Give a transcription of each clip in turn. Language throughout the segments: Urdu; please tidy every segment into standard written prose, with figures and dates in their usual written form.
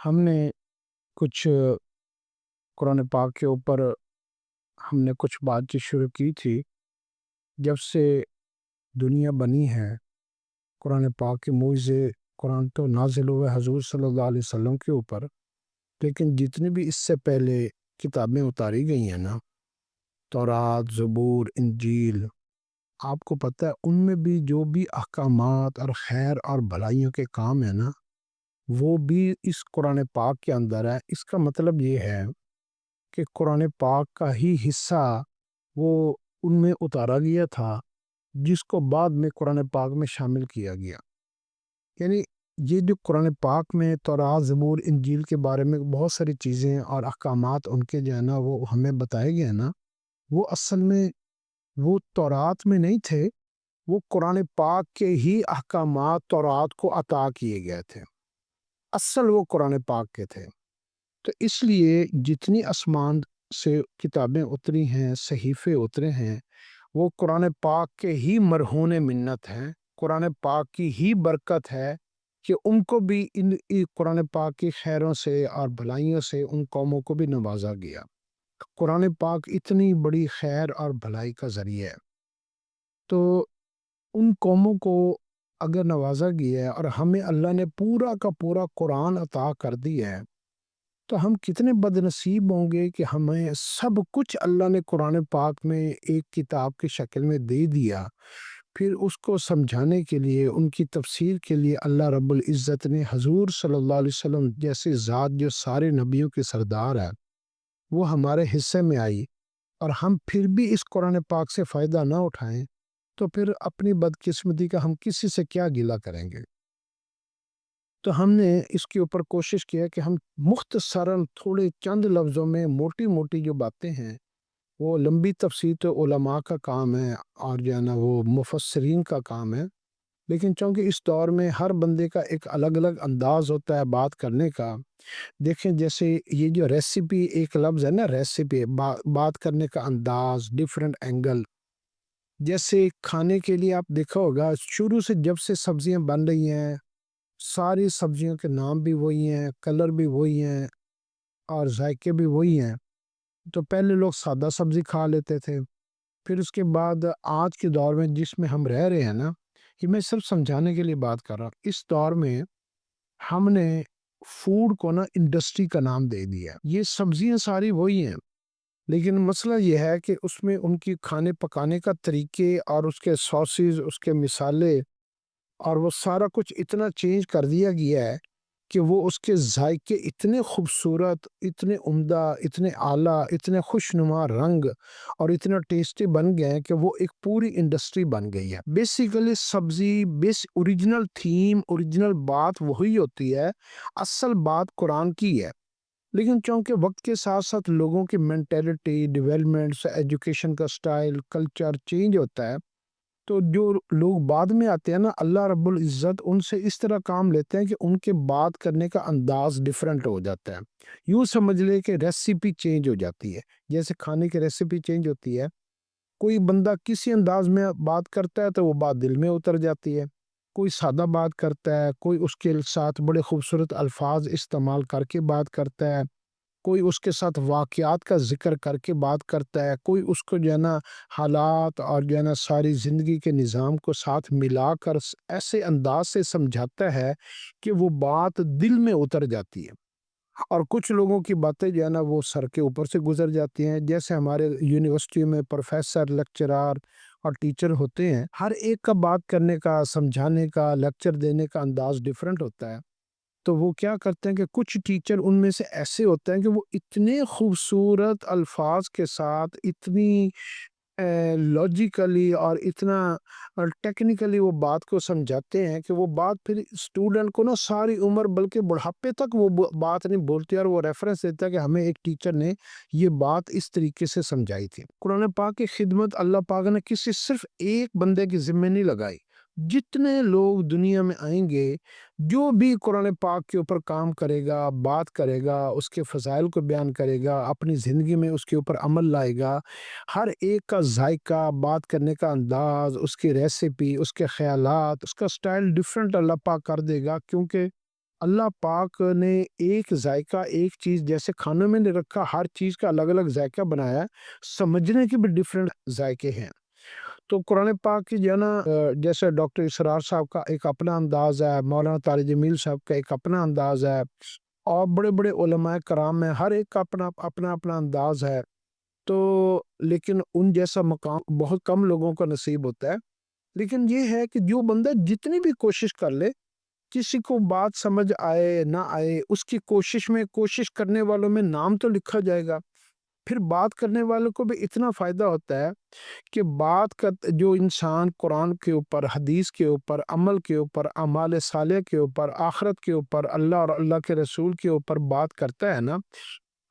ہم نے کچھ قرآن پاک کے اوپر ہم نے کچھ بات چیت شروع کی تھی جب سے دنیا بنی ہے۔ قرآن پاک کے معجزے قرآن تو نازل ہوئے حضور صلی اللہ علیہ وسلم کے اوپر، لیکن جتنی بھی اس سے پہلے کتابیں اتاری گئی ہیں نا، تورات، زبور، انجیل، آپ کو پتہ ہے ان میں بھی جو بھی احکامات اور خیر اور بھلائیوں کے کام ہیں نا، وہ بھی اس قرآن پاک کے اندر ہے۔ اس کا مطلب یہ ہے کہ قرآن پاک کا ہی حصہ وہ ان میں اتارا گیا تھا، جس کو بعد میں قرآن پاک میں شامل کیا گیا۔ یعنی یہ جو قرآن پاک میں تورات، زبور، انجیل کے بارے میں بہت ساری چیزیں اور احکامات ان کے جو ہے نا وہ ہمیں بتائے گئے نا، وہ اصل میں وہ تورات میں نہیں تھے، وہ قرآن پاک کے ہی احکامات تورات کو عطا کیے گئے تھے۔ اصل وہ قرآن پاک کے تھے۔ تو اس لیے جتنی آسمان سے کتابیں اتری ہیں، صحیفے اترے ہیں، وہ قرآن پاک کے ہی مرہون منت ہیں، قرآن پاک کی ہی برکت ہے کہ ان کو بھی ان قرآن پاک کی خیروں سے اور بھلائیوں سے ان قوموں کو بھی نوازا گیا۔ قرآن پاک اتنی بڑی خیر اور بھلائی کا ذریعہ ہے، تو ان قوموں کو اگر نوازا گیا ہے اور ہمیں اللہ نے پورا کا پورا قرآن عطا کر دیا ہے، تو ہم کتنے بد نصیب ہوں گے کہ ہمیں سب کچھ اللہ نے قرآن پاک میں ایک کتاب کی شکل میں دے دیا۔ پھر اس کو سمجھانے کے لیے، ان کی تفسیر کے لیے اللہ رب العزت نے حضور صلی اللہ علیہ وسلم جیسے ذات جو سارے نبیوں کے سردار ہے، وہ ہمارے حصے میں آئی، اور ہم پھر بھی اس قرآن پاک سے فائدہ نہ اٹھائیں تو پھر اپنی بدقسمتی کا ہم کسی سے کیا گلہ کریں گے؟ تو ہم نے اس کے اوپر کوشش کیا کہ ہم مختصراً تھوڑے چند لفظوں میں موٹی موٹی جو باتیں ہیں، وہ لمبی تفسیر تو علماء کا کام ہے اور جو ہے نا وہ مفسرین کا کام ہے، لیکن چونکہ اس دور میں ہر بندے کا ایک الگ الگ انداز ہوتا ہے بات کرنے کا۔ دیکھیں جیسے یہ جو ریسیپی ایک لفظ ہے نا، ریسیپی بات کرنے کا انداز، ڈیفرنٹ اینگل، جیسے کھانے کے لیے آپ دیکھا ہوگا شروع سے جب سے سبزیاں بن رہی ہیں، ساری سبزیوں کے نام بھی وہی ہیں، کلر بھی وہی ہیں اور ذائقے بھی وہی ہیں۔ تو پہلے لوگ سادہ سبزی کھا لیتے تھے، پھر اس کے بعد آج کے دور میں جس میں ہم رہ رہے ہیں نا، یہ میں صرف سمجھانے کے لیے بات کر رہا ہوں، اس دور میں ہم نے فوڈ کو نا انڈسٹری کا نام دے دیا ہے۔ یہ سبزیاں ساری وہی ہیں، لیکن مسئلہ یہ ہے کہ اس میں ان کی کھانے پکانے کا طریقے اور اس کے ساسز، اس کے مسالے اور وہ سارا کچھ اتنا چینج کر دیا گیا ہے کہ وہ اس کے ذائقے اتنے خوبصورت، اتنے عمدہ، اتنے اعلیٰ، اتنے خوشنما رنگ اور اتنا ٹیسٹی بن گئے ہیں کہ وہ ایک پوری انڈسٹری بن گئی ہے۔ بیسیکلی سبزی اوریجنل تھیم، اوریجنل بات وہی ہوتی ہے، اصل بات قرآن کی ہے، لیکن چونکہ وقت کے ساتھ ساتھ لوگوں کی مینٹیلٹی، ڈیولپمنٹس، ایجوکیشن کا سٹائل، کلچر چینج ہوتا ہے، تو جو لوگ بعد میں آتے ہیں نا، اللہ رب العزت ان سے اس طرح کام لیتے ہیں کہ ان کے بات کرنے کا انداز ڈیفرنٹ ہو جاتا ہے۔ یوں سمجھ لے کہ ریسیپی چینج ہو جاتی ہے، جیسے کھانے کی ریسیپی چینج ہوتی ہے، کوئی بندہ کسی انداز میں بات کرتا ہے تو وہ بات دل میں اتر جاتی ہے، کوئی سادہ بات کرتا ہے، کوئی اس کے ساتھ بڑے خوبصورت الفاظ استعمال کر کے بات کرتا ہے، کوئی اس کے ساتھ واقعات کا ذکر کر کے بات کرتا ہے، کوئی اس کو جو ہے نا حالات اور جو ہے نا ساری زندگی کے نظام کو ساتھ ملا کر ایسے انداز سے سمجھاتا ہے کہ وہ بات دل میں اتر جاتی ہے۔ اور کچھ لوگوں کی باتیں جو ہے نا وہ سر کے اوپر سے گزر جاتی ہیں، جیسے ہمارے یونیورسٹی میں پروفیسر، لیکچرار اور ٹیچر ہوتے ہیں، ہر ایک کا بات کرنے کا، سمجھانے کا، لیکچر دینے کا انداز ڈیفرنٹ ہوتا ہے۔ تو وہ کیا کرتے ہیں کہ کچھ ٹیچر ان میں سے ایسے ہوتے ہیں کہ وہ اتنے خوبصورت الفاظ کے ساتھ، اتنی لاجیکلی اور اتنا ٹیکنیکلی وہ بات کو سمجھاتے ہیں کہ وہ بات پھر اسٹوڈنٹ کو نا ساری عمر بلکہ بڑھاپے تک وہ بات نہیں بولتی، اور وہ ریفرنس دیتا ہے کہ ہمیں ایک ٹیچر نے یہ بات اس طریقے سے سمجھائی تھی۔ قرآن پاک کی خدمت اللہ پاک نے کسی صرف ایک بندے کی ذمہ نہیں لگائی، جتنے لوگ دنیا میں آئیں گے، جو بھی قرآن پاک کے اوپر کام کرے گا، بات کرے گا، اس کے فضائل کو بیان کرے گا، اپنی زندگی میں اس کے اوپر عمل لائے گا، ہر ایک کا ذائقہ، بات کرنے کا انداز، اس کی ریسیپی، اس کے خیالات، اس کا سٹائل ڈیفرنٹ اللہ پاک کر دے گا، کیونکہ اللہ پاک نے ایک ذائقہ، ایک چیز جیسے کھانوں میں نے رکھا، ہر چیز کا الگ الگ ذائقہ بنایا ہے، سمجھنے کے بھی ڈفرینٹ ذائقے ہیں۔ تو قرآن پاک کی جو ہے نا جیسے ڈاکٹر اسرار صاحب کا ایک اپنا انداز ہے، مولانا طارق جمیل صاحب کا ایک اپنا انداز ہے، اور بڑے بڑے علماء کرام میں ہر ایک کا اپنا اپنا اپنا انداز ہے۔ تو لیکن ان جیسا مقام بہت کم لوگوں کا نصیب ہوتا ہے۔ لیکن یہ ہے کہ جو بندہ جتنی بھی کوشش کر لے، کسی کو بات سمجھ آئے نہ آئے، اس کی کوشش میں، کوشش کرنے والوں میں نام تو لکھا جائے گا۔ پھر بات کرنے والوں کو بھی اتنا فائدہ ہوتا ہے کہ بات کا جو انسان قرآن کے اوپر، حدیث کے اوپر، عمل کے اوپر، اعمال صالح کے اوپر، آخرت کے اوپر، اللہ اور اللہ کے رسول کے اوپر بات کرتا ہے نا،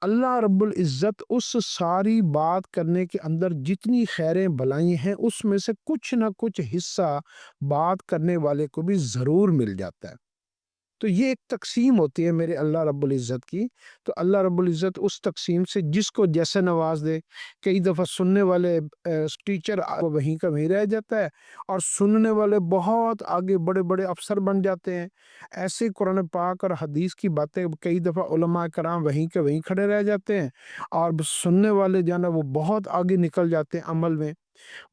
اللہ رب العزت اس ساری بات کرنے کے اندر جتنی خیریں بھلائی ہیں، اس میں سے کچھ نہ کچھ حصہ بات کرنے والے کو بھی ضرور مل جاتا ہے۔ تو یہ ایک تقسیم ہوتی ہے میرے اللہ رب العزت کی۔ تو اللہ رب العزت اس تقسیم سے جس کو جیسے نواز دے۔ کئی دفعہ سننے والے ٹیچر وہیں کا وہیں رہ جاتا ہے، اور سننے والے بہت آگے بڑے بڑے افسر بن جاتے ہیں۔ ایسے قرآن پاک اور حدیث کی باتیں کئی دفعہ علماء کرام وہیں کے وہیں کھڑے رہ جاتے ہیں، اور سننے والے جو ہے نا وہ بہت آگے نکل جاتے ہیں عمل میں۔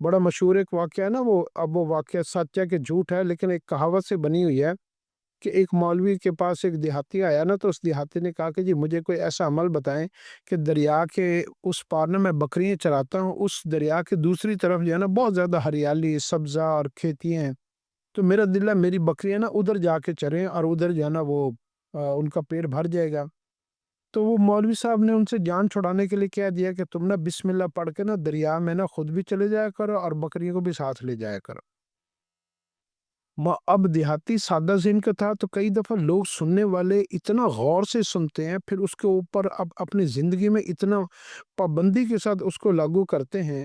بڑا مشہور ایک واقعہ ہے نا، اب وہ واقعہ سچ ہے کہ جھوٹ ہے، لیکن ایک کہاوت سے بنی ہوئی ہے کہ ایک مولوی کے پاس ایک دیہاتی آیا نا، تو اس دیہاتی نے کہا کہ جی مجھے کوئی ایسا عمل بتائیں کہ دریا کے اس پار میں بکریاں چراتا ہوں، اس دریا کے دوسری طرف جو ہے نا بہت زیادہ ہریالی، سبزہ اور کھیتیاں ہیں، تو میرا دل ہے میری بکریاں نا ادھر جا کے چریں، اور ادھر جو ہے نا وہ ان کا پیٹ بھر جائے گا۔ تو وہ مولوی صاحب نے ان سے جان چھڑانے کے لیے کہہ دیا کہ تم نا بسم اللہ پڑھ کے نا دریا میں نا خود بھی چلے جایا کرو، اور بکریوں کو بھی ساتھ لے جایا کرو۔ اب دیہاتی سادہ ذہن کا تھا، تو کئی دفعہ لوگ سننے والے اتنا غور سے سنتے ہیں، پھر اس کے اوپر اب اپنی زندگی میں اتنا پابندی کے ساتھ اس کو لاگو کرتے ہیں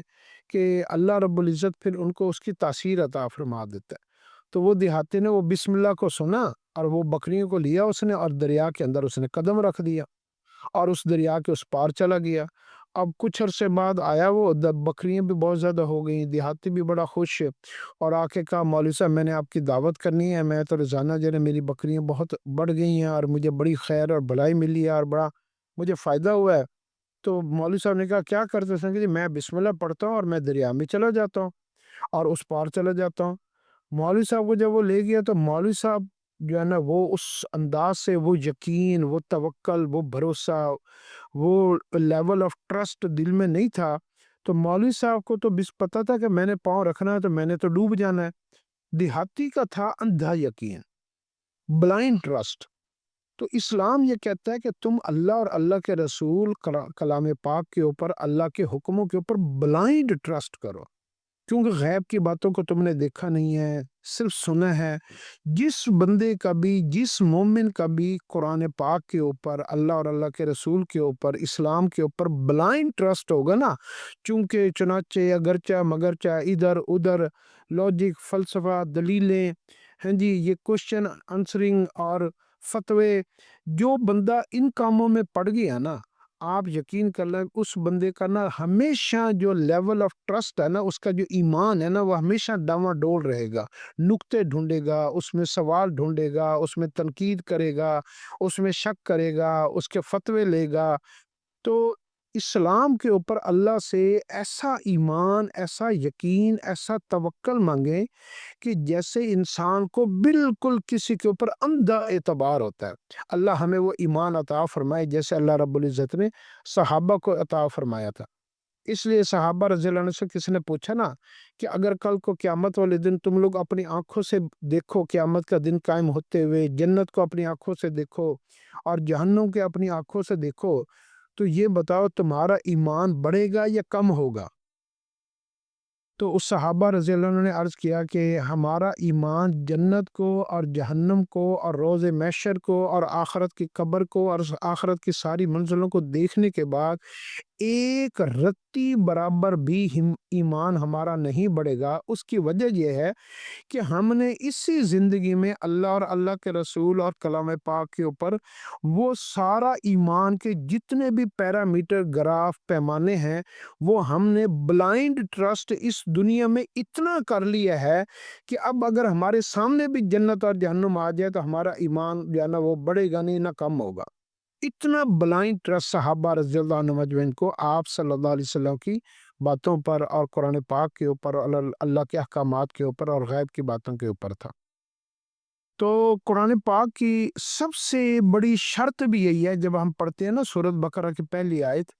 کہ اللہ رب العزت پھر ان کو اس کی تاثیر عطا فرما دیتا ہے۔ تو وہ دیہاتی نے وہ بسم اللہ کو سنا، اور وہ بکریوں کو لیا اس نے، اور دریا کے اندر اس نے قدم رکھ دیا، اور اس دریا کے اس پار چلا گیا۔ اب کچھ عرصے بعد آیا وہ، بکریاں بھی بہت زیادہ ہو گئیں، دیہاتی بھی بڑا خوش، اور آ کے کہا مولوی صاحب میں نے آپ کی دعوت کرنی ہے، میں تو روزانہ جو ہے میری بکریاں بہت بڑھ گئی ہیں، اور مجھے بڑی خیر اور بھلائی ملی ہے، اور بڑا مجھے فائدہ ہوا ہے۔ تو مولوی صاحب نے کہا کیا کرتے ہیں؟ کہ جی میں بسم اللہ پڑھتا ہوں، اور میں دریا میں چلا جاتا ہوں، اور اس پار چلا جاتا ہوں۔ مولوی صاحب کو جب وہ لے گیا، تو مولوی صاحب جو ہے نا وہ اس انداز سے، وہ یقین، وہ توکل، وہ بھروسہ، وہ لیول آف ٹرسٹ دل میں نہیں تھا۔ تو مولوی صاحب کو تو بس پتا تھا کہ میں نے پاؤں رکھنا ہے تو میں نے تو ڈوب جانا ہے۔ دیہاتی کا تھا اندھا یقین، بلائنڈ ٹرسٹ۔ تو اسلام یہ کہتا ہے کہ تم اللہ اور اللہ کے رسول کلام پاک کے اوپر، اللہ کے حکموں کے اوپر بلائنڈ ٹرسٹ کرو، کیونکہ غیب کی باتوں کو تم نے دیکھا نہیں ہے، صرف سنا ہے۔ جس بندے کا بھی، جس مومن کا بھی قرآن پاک کے اوپر، اللہ اور اللہ کے رسول کے اوپر، اسلام کے اوپر بلائنڈ ٹرسٹ ہوگا نا، چونکہ چنانچہ اگرچہ مگرچہ ادھر ادھر لاجک، فلسفہ، دلیلیں، ہاں جی، یہ کوشچن آنسرنگ اور فتوے، جو بندہ ان کاموں میں پڑ گیا نا، آپ یقین کر لیں اس بندے کا نا ہمیشہ جو لیول آف ٹرسٹ ہے نا، اس کا جو ایمان ہے نا، وہ ہمیشہ ڈاواں ڈول رہے گا، نکتے ڈھونڈے گا، اس میں سوال ڈھونڈے گا، اس میں تنقید کرے گا، اس میں شک کرے گا، اس کے فتوے لے گا۔ تو اسلام کے اوپر اللہ سے ایسا ایمان، ایسا یقین، ایسا توکل مانگیں کہ جیسے انسان کو بالکل کسی کے اوپر اندھا اعتبار ہوتا ہے۔ اللہ ہمیں وہ ایمان عطا فرمائے جیسے اللہ رب العزت نے صحابہ کو عطا فرمایا تھا۔ اس لیے صحابہ رضی اللہ عنہ سے کسی نے پوچھا نا کہ اگر کل کو قیامت والے دن تم لوگ اپنی آنکھوں سے دیکھو، قیامت کا دن قائم ہوتے ہوئے جنت کو اپنی آنکھوں سے دیکھو، اور جہنم کے اپنی آنکھوں سے دیکھو، تو یہ بتاؤ تمہارا ایمان بڑھے گا یا کم ہوگا؟ تو اس صحابہ رضی اللہ عنہ نے عرض کیا کہ ہمارا ایمان جنت کو اور جہنم کو اور روز محشر کو اور آخرت کی قبر کو اور آخرت کی ساری منزلوں کو دیکھنے کے بعد ایک رتی برابر بھی ایمان ہمارا نہیں بڑھے گا۔ اس کی وجہ یہ ہے کہ ہم نے اسی زندگی میں اللہ اور اللہ کے رسول اور کلام پاک کے اوپر وہ سارا ایمان کے جتنے بھی پیرامیٹر، گراف، پیمانے ہیں، وہ ہم نے بلائنڈ ٹرسٹ اس دنیا میں اتنا کر لیا ہے کہ اب اگر ہمارے سامنے بھی جنت اور جہنم آ جائے تو ہمارا ایمان جو ہے نا وہ بڑھے گا نہیں، نہ کم ہوگا۔ اتنا بلائنڈ ٹرسٹ صحابہ رضی اللہ عنہ مجمعین کو آپ صلی اللہ علیہ وسلم کی باتوں پر اور قرآن پاک کے اوپر اور اللہ کے احکامات کے اوپر اور غیب کی باتوں کے اوپر تھا۔ تو قرآن پاک کی سب سے بڑی شرط بھی یہی ہے، جب ہم پڑھتے ہیں نا سورۃ بقرہ کی پہلی آیت،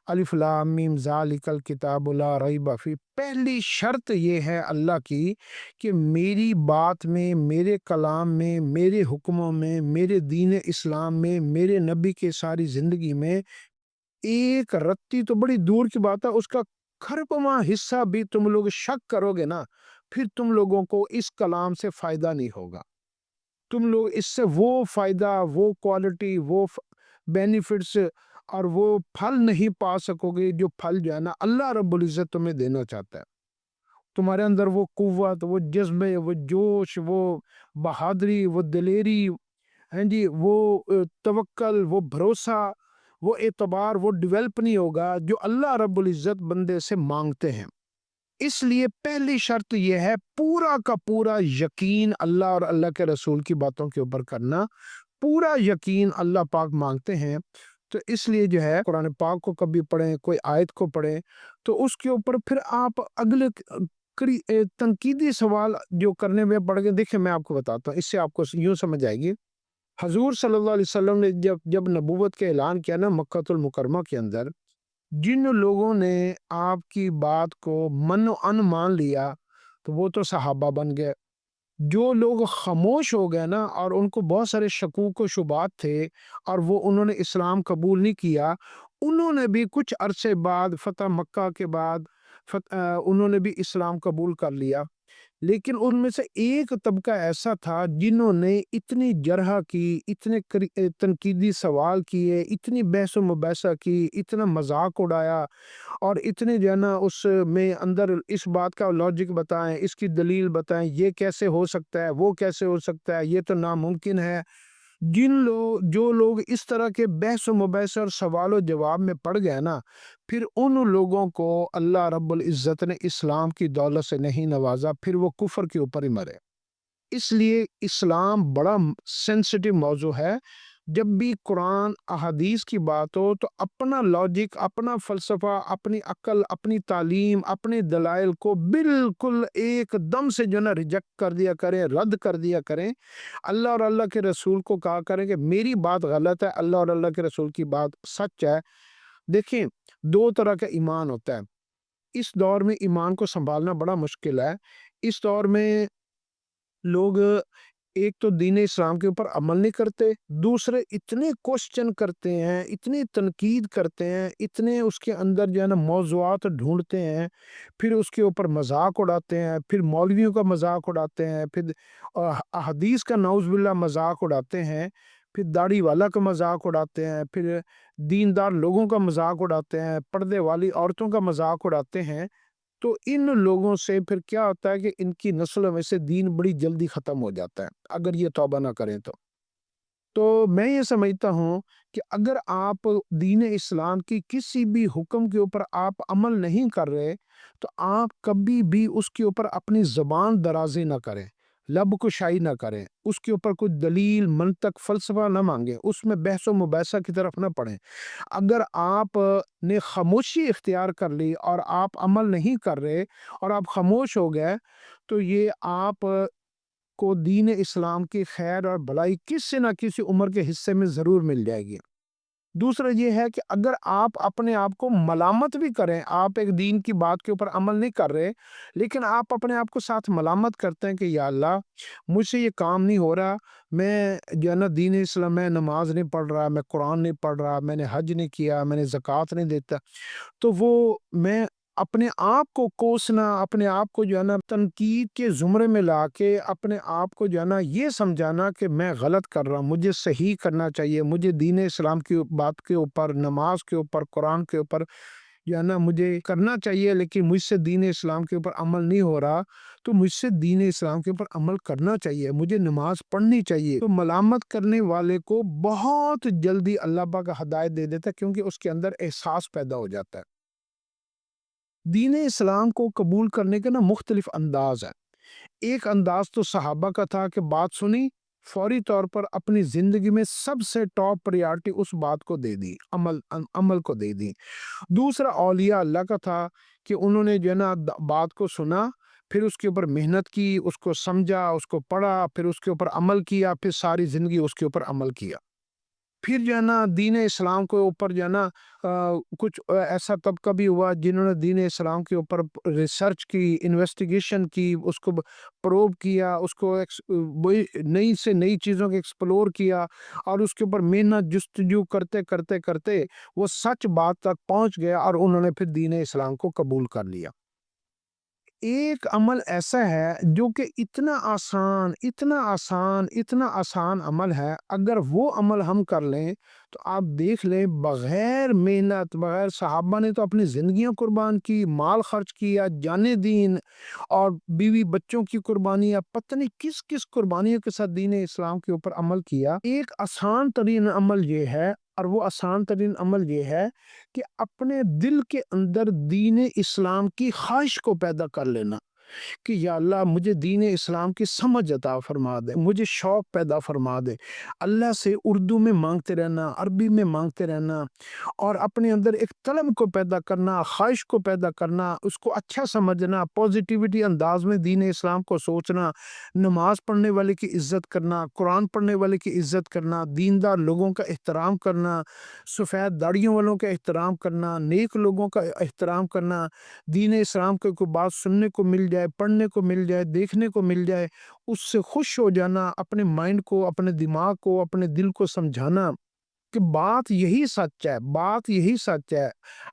الف لام میم ذالک الکتاب لا ریب فیہ، پہلی شرط یہ ہے اللہ کی کہ میری بات میں، میرے کلام میں، میرے حکموں میں، میرے دین اسلام میں، میرے نبی کے ساری زندگی میں ایک رتی تو بڑی دور کی بات ہے، اس کا کھربواں حصہ بھی تم لوگ شک کرو گے نا، پھر تم لوگوں کو اس کلام سے فائدہ نہیں ہوگا۔ تم لوگ اس سے وہ فائدہ، وہ کوالٹی، وہ بینیفٹس اور وہ پھل نہیں پا سکو گے جو پھل جو ہے نا اللہ رب العزت تمہیں دینا چاہتا ہے۔ تمہارے اندر وہ قوت، وہ جذبے، وہ جوش، وہ بہادری، وہ دلیری، ہاں جی، وہ توکل، وہ بھروسہ، وہ اعتبار، وہ ڈیولپ نہیں ہوگا جو اللہ رب العزت بندے سے مانگتے ہیں۔ اس لیے پہلی شرط یہ ہے پورا کا پورا یقین اللہ اور اللہ کے رسول کی باتوں کے اوپر کرنا، پورا یقین اللہ پاک مانگتے ہیں۔ تو اس لیے جو ہے قرآن پاک کو کبھی پڑھیں، کوئی آیت کو پڑھیں تو اس کے اوپر پھر آپ اگلے تنقیدی سوال جو کرنے میں پڑ گئے، دیکھیں میں آپ کو بتاتا ہوں، اس سے آپ کو یوں سمجھ آئے گی۔ حضور صلی اللہ علیہ وسلم نے جب نبوت کا اعلان کیا نا مکہ المکرمہ کے اندر، جن لوگوں نے آپ کی بات کو من و ان مان لیا تو وہ تو صحابہ بن گئے۔ جو لوگ خاموش ہو گئے نا اور ان کو بہت سارے شکوک و شبہات تھے اور وہ انہوں نے اسلام قبول نہیں کیا، انہوں نے بھی کچھ عرصے بعد فتح مکہ کے بعد انہوں نے بھی اسلام قبول کر لیا۔ لیکن ان میں سے ایک طبقہ ایسا تھا جنہوں نے اتنی جرح کی، اتنے تنقیدی سوال کیے، اتنی بحث و مباحثہ کی، اتنا مذاق اڑایا اور اتنے جو ہے نا اس میں اندر اس بات کا لاجک بتائیں، اس کی دلیل بتائیں، یہ کیسے ہو سکتا ہے، وہ کیسے ہو سکتا ہے، یہ تو ناممکن ہے۔ جو لوگ اس طرح کے بحث و مباحثہ اور سوال و جواب میں پڑ گئے نا، پھر ان لوگوں کو اللہ رب العزت نے اسلام کی دولت سے نہیں نوازا، پھر وہ کفر کے اوپر ہی مرے۔ اس لیے اسلام بڑا سینسٹیو موضوع ہے۔ جب بھی قرآن احادیث کی بات ہو تو اپنا لاجک، اپنا فلسفہ، اپنی عقل، اپنی تعلیم، اپنے دلائل کو بالکل ایک دم سے جو نا ریجیکٹ کر دیا کریں، رد کر دیا کریں۔ اللہ اور اللہ کے رسول کو کہا کریں کہ میری بات غلط ہے، اللہ اور اللہ کے رسول کی بات سچ ہے۔ دیکھیں، دو طرح کا ایمان ہوتا ہے۔ اس دور میں ایمان کو سنبھالنا بڑا مشکل ہے۔ اس دور میں لوگ ایک تو دین اسلام کے اوپر عمل نہیں کرتے، دوسرے اتنے کوشچن کرتے ہیں، اتنی تنقید کرتے ہیں، اتنے اس کے اندر جو ہے نا موضوعات ڈھونڈتے ہیں، پھر اس کے اوپر مذاق اڑاتے ہیں، پھر مولویوں کا مذاق اڑاتے ہیں، پھر احادیث کا نعوذ باللہ مذاق اڑاتے ہیں، پھر داڑھی والا کا مذاق اڑاتے ہیں، پھر دیندار لوگوں کا مذاق اڑاتے ہیں، پردے والی عورتوں کا مذاق اڑاتے ہیں۔ تو ان لوگوں سے پھر کیا ہوتا ہے کہ ان کی نسلوں میں سے دین بڑی جلدی ختم ہو جاتا ہے اگر یہ توبہ نہ کریں تو میں یہ سمجھتا ہوں کہ اگر آپ دین اسلام کی کسی بھی حکم کے اوپر آپ عمل نہیں کر رہے تو آپ کبھی بھی اس کے اوپر اپنی زبان درازی نہ کریں، لب کشائی نہ کریں، اس کے اوپر کوئی دلیل، منطق، فلسفہ نہ مانگیں، اس میں بحث و مباحثہ کی طرف نہ پڑیں۔ اگر آپ نے خاموشی اختیار کر لی اور آپ عمل نہیں کر رہے اور آپ خاموش ہو گئے تو یہ آپ کو دین اسلام کی خیر اور بھلائی کسی نہ کسی عمر کے حصے میں ضرور مل جائے گی۔ دوسرا یہ ہے کہ اگر آپ اپنے آپ کو ملامت بھی کریں، آپ ایک دین کی بات کے اوپر عمل نہیں کر رہے لیکن آپ اپنے آپ کو ساتھ ملامت کرتے ہیں کہ یا اللہ مجھ سے یہ کام نہیں ہو رہا، میں جو ہے نا دین اسلام میں نماز نہیں پڑھ رہا، میں قرآن نہیں پڑھ رہا، میں نے حج نہیں کیا، میں نے زکوٰۃ نہیں دیتا، تو وہ میں اپنے آپ کو کوسنا، اپنے آپ کو جو ہے نا تنقید کے زمرے میں لا کے اپنے آپ کو جو ہے نا یہ سمجھانا کہ میں غلط کر رہا ہوں، مجھے صحیح کرنا چاہیے، مجھے دین اسلام کی بات کے اوپر، نماز کے اوپر، قرآن کے اوپر جو ہے نا مجھے کرنا چاہیے، لیکن مجھ سے دین اسلام کے اوپر عمل نہیں ہو رہا، تو مجھ سے دین اسلام کے اوپر عمل کرنا چاہیے، مجھے نماز پڑھنی چاہیے۔ تو ملامت کرنے والے کو بہت جلدی اللہ پاک ہدایت دے دیتا ہے، کیونکہ اس کے اندر احساس پیدا ہو جاتا ہے۔ دین اسلام کو قبول کرنے کے نا مختلف انداز ہیں۔ ایک انداز تو صحابہ کا تھا کہ بات سنی، فوری طور پر اپنی زندگی میں سب سے ٹاپ پریارٹی اس بات کو دے دی، عمل کو دے دی۔ دوسرا اولیاء اللہ کا تھا کہ انہوں نے جو ہے نا بات کو سنا، پھر اس کے اوپر محنت کی، اس کو سمجھا، اس کو پڑھا، پھر اس کے اوپر عمل کیا، پھر ساری زندگی اس کے اوپر عمل کیا۔ پھر جو ہے نا دین اسلام کے اوپر جو ہے نا کچھ ایسا طبقہ بھی ہوا جنہوں نے دین اسلام کے اوپر ریسرچ کی، انویسٹیگیشن کی، اس کو پروب کیا، اس کو وہی نئی سے نئی چیزوں کو ایکسپلور کیا، اور اس کے اوپر محنت جستجو کرتے کرتے کرتے وہ سچ بات تک پہنچ گیا، اور انہوں نے پھر دین اسلام کو قبول کر لیا۔ ایک عمل ایسا ہے جو کہ اتنا آسان، اتنا آسان، اتنا آسان عمل ہے، اگر وہ عمل ہم کر لیں تو آپ دیکھ لیں بغیر محنت، بغیر، صحابہ نے تو اپنی زندگیاں قربان کی، مال خرچ کیا، جانِ دین اور بیوی بچوں کی قربانیاں، پتہ نہیں کس کس قربانیوں کے ساتھ دین اسلام کے اوپر عمل کیا۔ ایک آسان ترین عمل یہ ہے، اور وہ آسان ترین عمل یہ ہے کہ اپنے دل کے اندر دین اسلام کی خواہش کو پیدا کر لینا کہ یا اللہ مجھے دین اسلام کی سمجھ عطا فرما دے، مجھے شوق پیدا فرما دے، اللہ سے اردو میں مانگتے رہنا، عربی میں مانگتے رہنا، اور اپنے اندر ایک طلب کو پیدا کرنا، خواہش کو پیدا کرنا، اس کو اچھا سمجھنا، پوزیٹیوٹی انداز میں دین اسلام کو سوچنا، نماز پڑھنے والے کی عزت کرنا، قرآن پڑھنے والے کی عزت کرنا، دیندار لوگوں کا احترام کرنا، سفید داڑھیوں والوں کا احترام کرنا، نیک لوگوں کا احترام کرنا، دین اسلام کے کوئی بات سننے کو مل جائے، پڑھنے کو مل جائے، دیکھنے کو مل جائے، اس سے خوش ہو جانا، اپنے مائنڈ کو، اپنے دماغ کو، اپنے دل کو سمجھانا کہ بات یہی سچ ہے، بات یہی سچ ہے،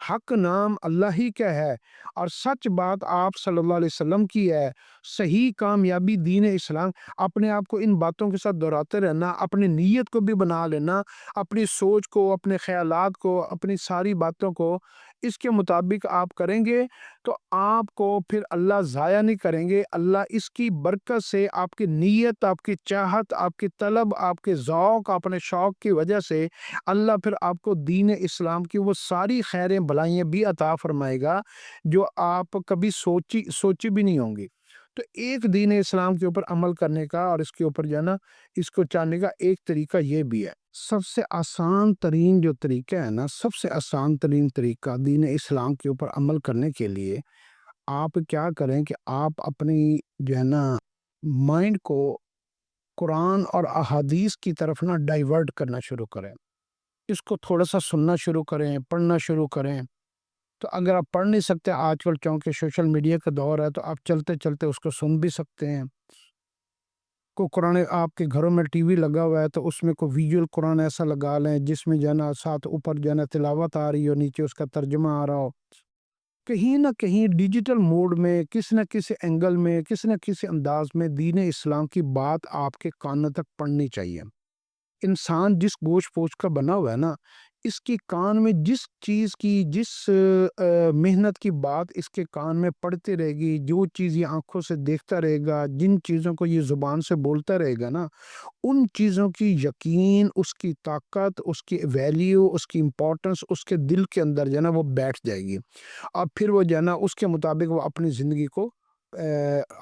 حق نام اللہ ہی کا ہے، اور سچ بات آپ صلی اللہ علیہ وسلم کی ہے، صحیح کامیابی دین اسلام۔ اپنے آپ کو ان باتوں کے ساتھ دہراتے رہنا، اپنی نیت کو بھی بنا لینا، اپنی سوچ کو، اپنے خیالات کو، اپنی ساری باتوں کو اس کے مطابق آپ کریں گے تو آپ کو پھر اللہ ضائع نہیں کریں گے۔ اللہ اس کی برکت سے آپ کی نیت، آپ کی چاہت، آپ کی طلب، آپ کے ذوق، اپنے شوق کی وجہ سے اللہ پھر آپ کو دین اسلام کی وہ ساری خیریں بھلائیاں بھی عطا فرمائے گا جو آپ کبھی سوچی بھی نہیں ہوں گی۔ تو ایک دین اسلام کے اوپر عمل کرنے کا اور اس کے اوپر جو ہے نا اس کو چاہنے کا ایک طریقہ یہ بھی ہے۔ سب سے آسان ترین جو طریقہ ہے نا، سب سے آسان ترین طریقہ دین اسلام کے اوپر عمل کرنے کے لیے آپ کیا کریں کہ آپ اپنی جو ہے نا مائنڈ کو قرآن اور احادیث کی طرف نا ڈائیورٹ کرنا شروع کریں، اس کو تھوڑا سا سننا شروع کریں، پڑھنا شروع کریں۔ تو اگر آپ پڑھ نہیں سکتے آج کل چونکہ سوشل میڈیا کا دور ہے، تو آپ چلتے چلتے اس کو سن بھی سکتے ہیں۔ کو قرآن آپ کے گھروں میں ٹی وی لگا ہوا ہے تو اس میں کوئی ویژول قرآن ایسا لگا لیں جس میں جو ہے نا ساتھ اوپر جو ہے نا تلاوت آ رہی ہو، نیچے اس کا ترجمہ آ رہا ہو۔ کہیں نہ کہیں ڈیجیٹل موڈ میں، کسی نہ کسی اینگل میں، کسی نہ کسی انداز میں دین اسلام کی بات آپ کے کانوں تک پڑنی چاہیے۔ انسان جس گوشت پوش کا بنا ہوا ہے نا، اس کی کان میں جس چیز کی، جس محنت کی بات اس کے کان میں پڑتی رہے گی، جو چیز یہ آنکھوں سے دیکھتا رہے گا، جن چیزوں کو یہ زبان سے بولتا رہے گا نا، ان چیزوں کی یقین، اس کی طاقت، اس کی ویلیو، اس کی امپورٹنس اس کے دل کے اندر جو ہے نا وہ بیٹھ جائے گی، اور پھر وہ جو ہے نا اس کے مطابق وہ اپنی زندگی کو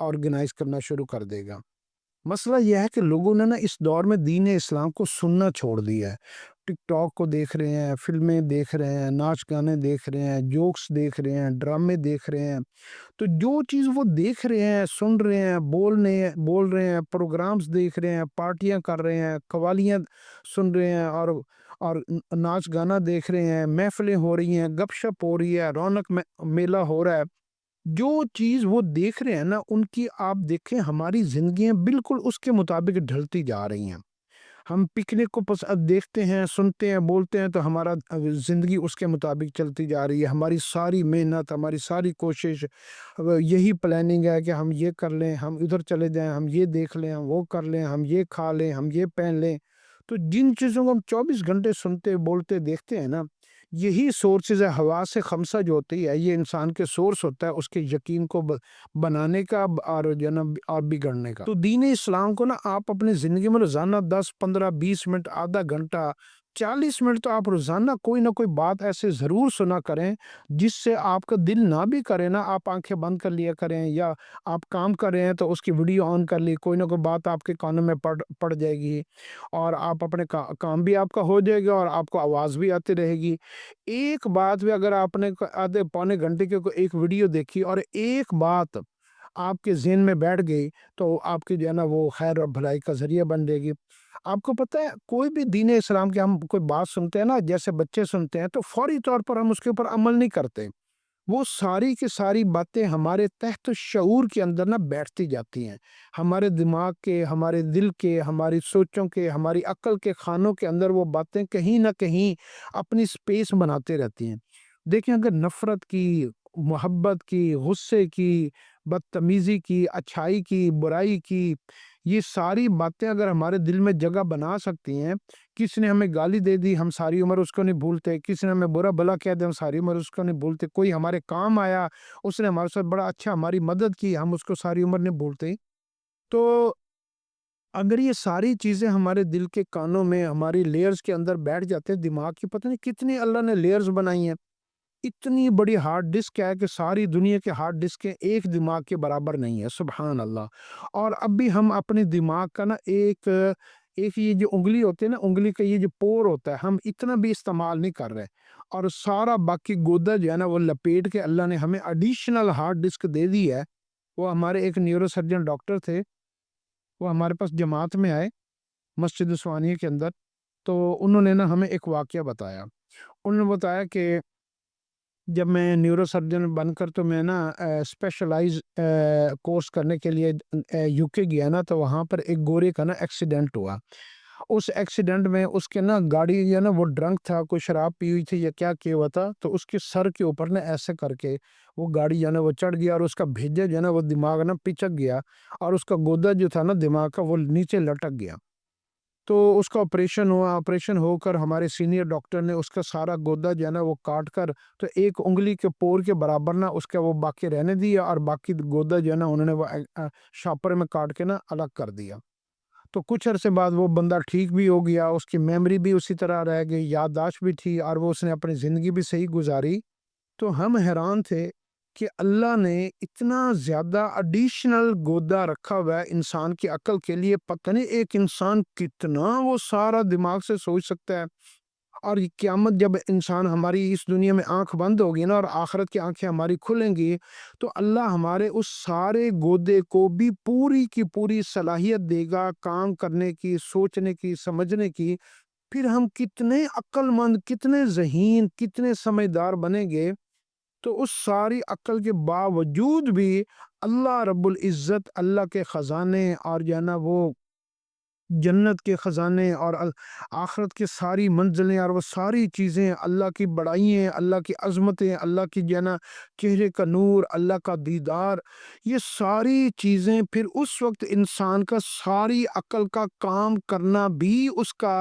آرگنائز کرنا شروع کر دے گا۔ مسئلہ یہ ہے کہ لوگوں نے نا اس دور میں دین اسلام کو سننا چھوڑ دیا ہے، ٹک ٹاک کو دیکھ رہے ہیں، فلمیں دیکھ رہے ہیں، ناچ گانے دیکھ رہے ہیں، جوکس دیکھ رہے ہیں، ڈرامے دیکھ رہے ہیں۔ تو جو چیز وہ دیکھ رہے ہیں، سن رہے ہیں، بول رہے ہیں، پروگرامز دیکھ رہے ہیں، پارٹیاں کر رہے ہیں، قوالیاں سن رہے ہیں، اور ناچ گانا دیکھ رہے ہیں، محفلیں ہو رہی ہیں، گپ شپ ہو رہی ہے، رونق میلہ ہو رہا ہے، جو چیز وہ دیکھ رہے ہیں نا ان کی آپ دیکھیں ہماری زندگیاں بالکل اس کے مطابق ڈھلتی جا رہی ہیں۔ ہم پکنک کو دیکھتے ہیں، سنتے ہیں، بولتے ہیں، تو ہمارا زندگی اس کے مطابق چلتی جا رہی ہے۔ ہماری ساری محنت، ہماری ساری کوشش یہی پلاننگ ہے کہ ہم یہ کر لیں، ہم ادھر چلے جائیں، ہم یہ دیکھ لیں، ہم وہ کر لیں، ہم یہ کھا لیں، ہم یہ پہن لیں۔ تو جن چیزوں کو ہم 24 گھنٹے سنتے، بولتے، دیکھتے ہیں نا، یہی سورسز ہے۔ حواس خمسہ جو ہوتی ہے، یہ انسان کے سورس ہوتا ہے اس کے یقین کو بنانے کا اور جنم اور بگڑنے کا۔ تو دین اسلام کو نا آپ اپنی زندگی میں روزانہ 10 15 20 منٹ، آدھا گھنٹہ، 40 منٹ تو آپ روزانہ کوئی نہ کوئی بات ایسے ضرور سنا کریں جس سے آپ کا دل نہ بھی کرے نا، آپ آنکھیں بند کر لیا کریں، یا آپ کام کر رہے ہیں تو اس کی ویڈیو آن کر لی، کوئی نہ کوئی بات آپ کے کانوں میں پڑ جائے گی، اور آپ اپنے کام بھی آپ کا ہو جائے گا، اور آپ کو آواز بھی آتی رہے گی۔ ایک بات بھی اگر آپ نے آدھے پونے گھنٹے کی ایک ویڈیو دیکھی اور ایک بات آپ کے ذہن میں بیٹھ گئی، تو آپ کی جو ہے نا وہ خیر اور بھلائی کا ذریعہ بن جائے گی۔ آپ کو پتہ ہے کوئی بھی دین اسلام کی ہم کوئی بات سنتے ہیں نا، جیسے بچے سنتے ہیں، تو فوری طور پر ہم اس کے اوپر عمل نہیں کرتے۔ وہ ساری کی ساری باتیں ہمارے تحت شعور کے اندر نا بیٹھتی جاتی ہیں، ہمارے دماغ کے، ہمارے دل کے، ہماری سوچوں کے، ہماری عقل کے خانوں کے اندر وہ باتیں کہیں نہ کہیں اپنی سپیس بناتے رہتی ہیں۔ دیکھیں، اگر نفرت کی، محبت کی، غصے کی، بدتمیزی کی، اچھائی کی، برائی کی، یہ ساری باتیں اگر ہمارے دل میں جگہ بنا سکتی ہیں، کسی نے ہمیں گالی دے دی، ہم ساری عمر اس کو نہیں بھولتے، کسی نے ہمیں برا بھلا کہہ دیا، ہم ساری عمر اس کو نہیں بھولتے، کوئی ہمارے کام آیا، اس نے ہمارے ساتھ بڑا اچھا ہماری مدد کی، ہم اس کو ساری عمر نہیں بھولتے۔ تو اگر یہ ساری چیزیں ہمارے دل کے کانوں میں، ہماری لیئرز کے اندر بیٹھ جاتے ہیں، دماغ کی پتہ نہیں کتنی اللہ نے لیئرز بنائی ہیں، اتنی بڑی ہارڈ ڈسک ہے کہ ساری دنیا کے ہارڈ ڈسکیں ایک دماغ کے برابر نہیں ہے، سبحان اللہ۔ اور اب بھی ہم اپنے دماغ کا نا ایک یہ جو انگلی ہوتی ہے نا، انگلی کا یہ جو پور ہوتا ہے، ہم اتنا بھی استعمال نہیں کر رہے، اور سارا باقی گودا جو ہے نا وہ لپیٹ کے اللہ نے ہمیں ایڈیشنل ہارڈ ڈسک دے دی ہے۔ وہ ہمارے ایک نیورو سرجن ڈاکٹر تھے، وہ ہمارے پاس جماعت میں آئے مسجد عثمانیہ کے اندر، تو انہوں نے نا ہمیں ایک واقعہ بتایا۔ انہوں نے بتایا کہ جب میں نیورو سرجن بن کر تو میں نا اسپیشلائز کورس کرنے کے لیے یو کے گیا نا، تو وہاں پر ایک گورے کا نا ایکسیڈنٹ ہوا۔ اس ایکسیڈنٹ میں اس کے نا گاڑی جو ہے نا وہ ڈرنک تھا، کوئی شراب پی ہوئی تھی یا کیا کیا ہوا تھا، تو اس کے سر کے اوپر نا ایسے کر کے وہ گاڑی جو ہے نا وہ چڑھ گیا، اور اس کا بھیجا جو ہے نا وہ دماغ نا پچک گیا، اور اس کا گودا جو تھا نا دماغ کا وہ نیچے لٹک گیا۔ تو اس کا آپریشن ہوا، آپریشن ہو کر ہمارے سینئر ڈاکٹر نے اس کا سارا گودا جو ہے نا وہ کاٹ کر، تو ایک انگلی کے پور کے برابر نا اس کا وہ باقی رہنے دیا، اور باقی گودا جو ہے نا انہوں نے وہ شاپر میں کاٹ کے نا الگ کر دیا۔ تو کچھ عرصے بعد وہ بندہ ٹھیک بھی ہو گیا، اس کی میموری بھی اسی طرح رہ گئی، یادداشت بھی تھی، اور وہ اس نے اپنی زندگی بھی صحیح گزاری۔ تو ہم حیران تھے کہ اللہ نے اتنا زیادہ ایڈیشنل گودا رکھا ہوا ہے انسان کی عقل کے لیے، پتہ نہیں ایک انسان کتنا وہ سارا دماغ سے سوچ سکتا ہے۔ اور قیامت جب انسان ہماری اس دنیا میں آنکھ بند ہوگی نا، اور آخرت کی آنکھیں ہماری کھلیں گی، تو اللہ ہمارے اس سارے گودے کو بھی پوری کی پوری صلاحیت دے گا کام کرنے کی، سوچنے کی، سمجھنے کی۔ پھر ہم کتنے عقل مند، کتنے ذہین، کتنے سمجھدار بنیں گے۔ تو اس ساری عقل کے باوجود بھی اللہ رب العزت، اللہ کے خزانے اور جو ہے نا وہ جنت کے خزانے اور آخرت کے ساری منزلیں اور وہ ساری چیزیں، اللہ کی بڑائیاں، اللہ کی عظمتیں، اللہ کی جو ہے نا چہرے کا نور، اللہ کا دیدار، یہ ساری چیزیں پھر اس وقت انسان کا ساری عقل کا کام کرنا بھی، اس کا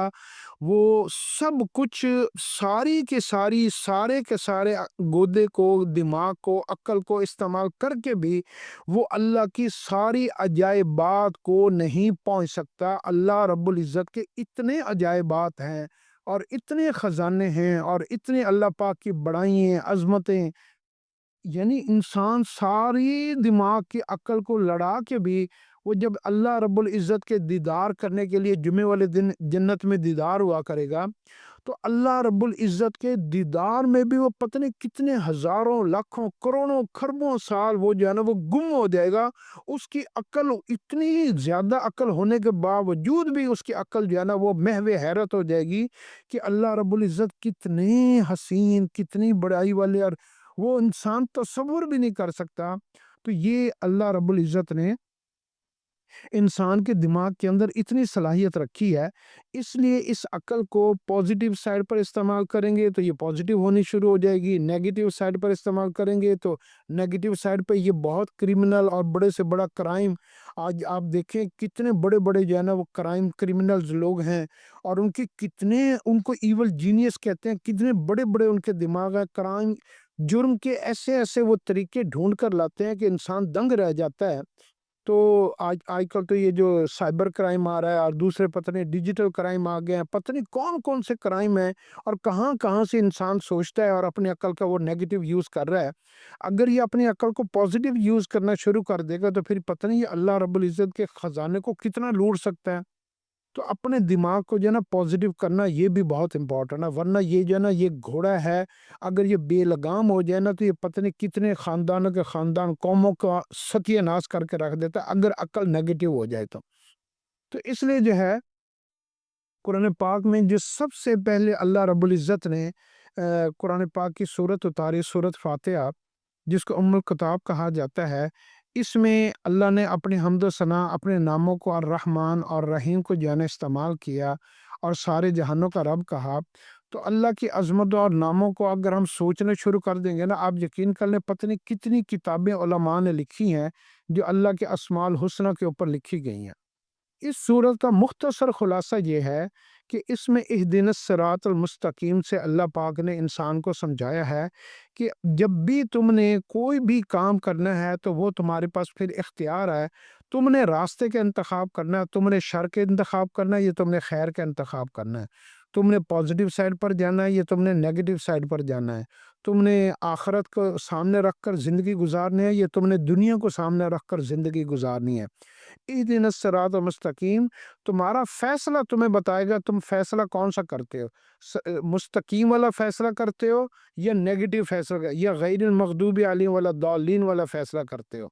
وہ سب کچھ، ساری کے ساری، سارے کے سارے گودے کو، دماغ کو، عقل کو استعمال کر کے بھی وہ اللہ کی ساری عجائبات کو نہیں پہنچ سکتا۔ اللہ رب العزت کے اتنے عجائبات ہیں، اور اتنے خزانے ہیں، اور اتنے اللہ پاک کی بڑائیاں، عظمتیں، یعنی انسان ساری دماغ کی عقل کو لڑا کے بھی وہ جب اللہ رب العزت کے دیدار کرنے کے لیے جمعے والے دن جنت میں دیدار ہوا کرے گا، تو اللہ رب العزت کے دیدار میں بھی وہ پتہ نہیں کتنے ہزاروں، لاکھوں، کروڑوں، خربوں سال وہ جو ہے نا وہ گم ہو جائے گا۔ اس کی عقل، اتنی زیادہ عقل ہونے کے باوجود بھی اس کی عقل جو ہے نا وہ محو حیرت ہو جائے گی کہ اللہ رب العزت کتنے حسین، کتنی بڑائی والے، اور وہ انسان تصور بھی نہیں کر سکتا۔ تو یہ اللہ رب العزت نے انسان کے دماغ کے اندر اتنی صلاحیت رکھی ہے، اس لیے اس عقل کو پازیٹیو سائڈ پر استعمال کریں گے تو یہ پازیٹیو ہونی شروع ہو جائے گی، نیگیٹیو سائڈ پر استعمال کریں گے تو نیگیٹیو سائڈ پہ یہ بہت کرمنل اور بڑے سے بڑا کرائم، آج آپ دیکھیں کتنے بڑے بڑے جو ہے نا وہ کرائم کرمنلز لوگ ہیں، اور ان کے کتنے، ان کو ایول جینیس کہتے ہیں، کتنے بڑے بڑے ان کے دماغ ہے، کرائم جرم کے ایسے ایسے وہ طریقے ڈھونڈ کر لاتے ہیں کہ انسان دنگ رہ جاتا ہے۔ تو آج کل تو یہ جو سائبر کرائم آ رہا ہے اور دوسرے پتہ نہیں ڈیجیٹل کرائم آ گئے ہیں، پتہ نہیں کون کون سے کرائم ہیں، اور کہاں کہاں سے انسان سوچتا ہے اور اپنی عقل کا وہ نیگیٹو یوز کر رہا ہے۔ اگر یہ اپنی عقل کو پازیٹیو یوز کرنا شروع کر دے گا تو پھر پتہ نہیں یہ اللہ رب العزت کے خزانے کو کتنا لوٹ سکتا ہے۔ تو اپنے دماغ کو جو ہے نا پازیٹیو کرنا یہ بھی بہت امپورٹنٹ ہے، ورنہ یہ جو ہے نا یہ گھوڑا ہے، اگر یہ بے لگام ہو جائے نا تو یہ پتہ نہیں کتنے خاندانوں کے خاندان، قوموں کا ستیہ ناش کر کے رکھ دیتا ہے اگر عقل نیگیٹو ہو جائے تو اس لیے جو ہے قرآن پاک میں جو سب سے پہلے اللہ رب العزت نے قرآن پاک کی سورت اتاری، سورت فاتحہ، جس کو ام الکتاب کہا جاتا ہے، اس میں اللہ نے اپنی حمد و ثنا، اپنے ناموں کو الرحمن اور رحیم کو جو ہے نا استعمال کیا اور سارے جہانوں کا رب کہا۔ تو اللہ کی عظمت اور ناموں کو اگر ہم سوچنے شروع کر دیں گے نا، آپ یقین کر لیں پتہ نہیں کتنی کتابیں علماء نے لکھی ہیں جو اللہ کے اسماء الحسنہ کے اوپر لکھی گئی ہیں۔ اس صورت کا مختصر خلاصہ یہ ہے کہ اس میں اہدنا الصراط المستقیم سے اللہ پاک نے انسان کو سمجھایا ہے کہ جب بھی تم نے کوئی بھی کام کرنا ہے تو وہ تمہارے پاس پھر اختیار ہے، تم نے راستے کا انتخاب کرنا ہے، تم نے شر کے انتخاب کرنا ہے یا تم نے خیر کا انتخاب کرنا ہے، تم نے پازیٹیو سائڈ پر جانا ہے یا تم نے نیگیٹو سائڈ پر جانا ہے، تم نے آخرت کو سامنے رکھ کر زندگی گزارنی ہے یا تم نے دنیا کو سامنے رکھ کر زندگی گزارنی ہے۔ اہدنا الصراط المستقیم تمہارا فیصلہ تمہیں بتائے گا تم فیصلہ کون سا کرتے ہو، مستقیم والا فیصلہ کرتے ہو یا نیگیٹو فیصلہ یا غیر المغضوب علیہم ولا الضالین والا فیصلہ کرتے ہو۔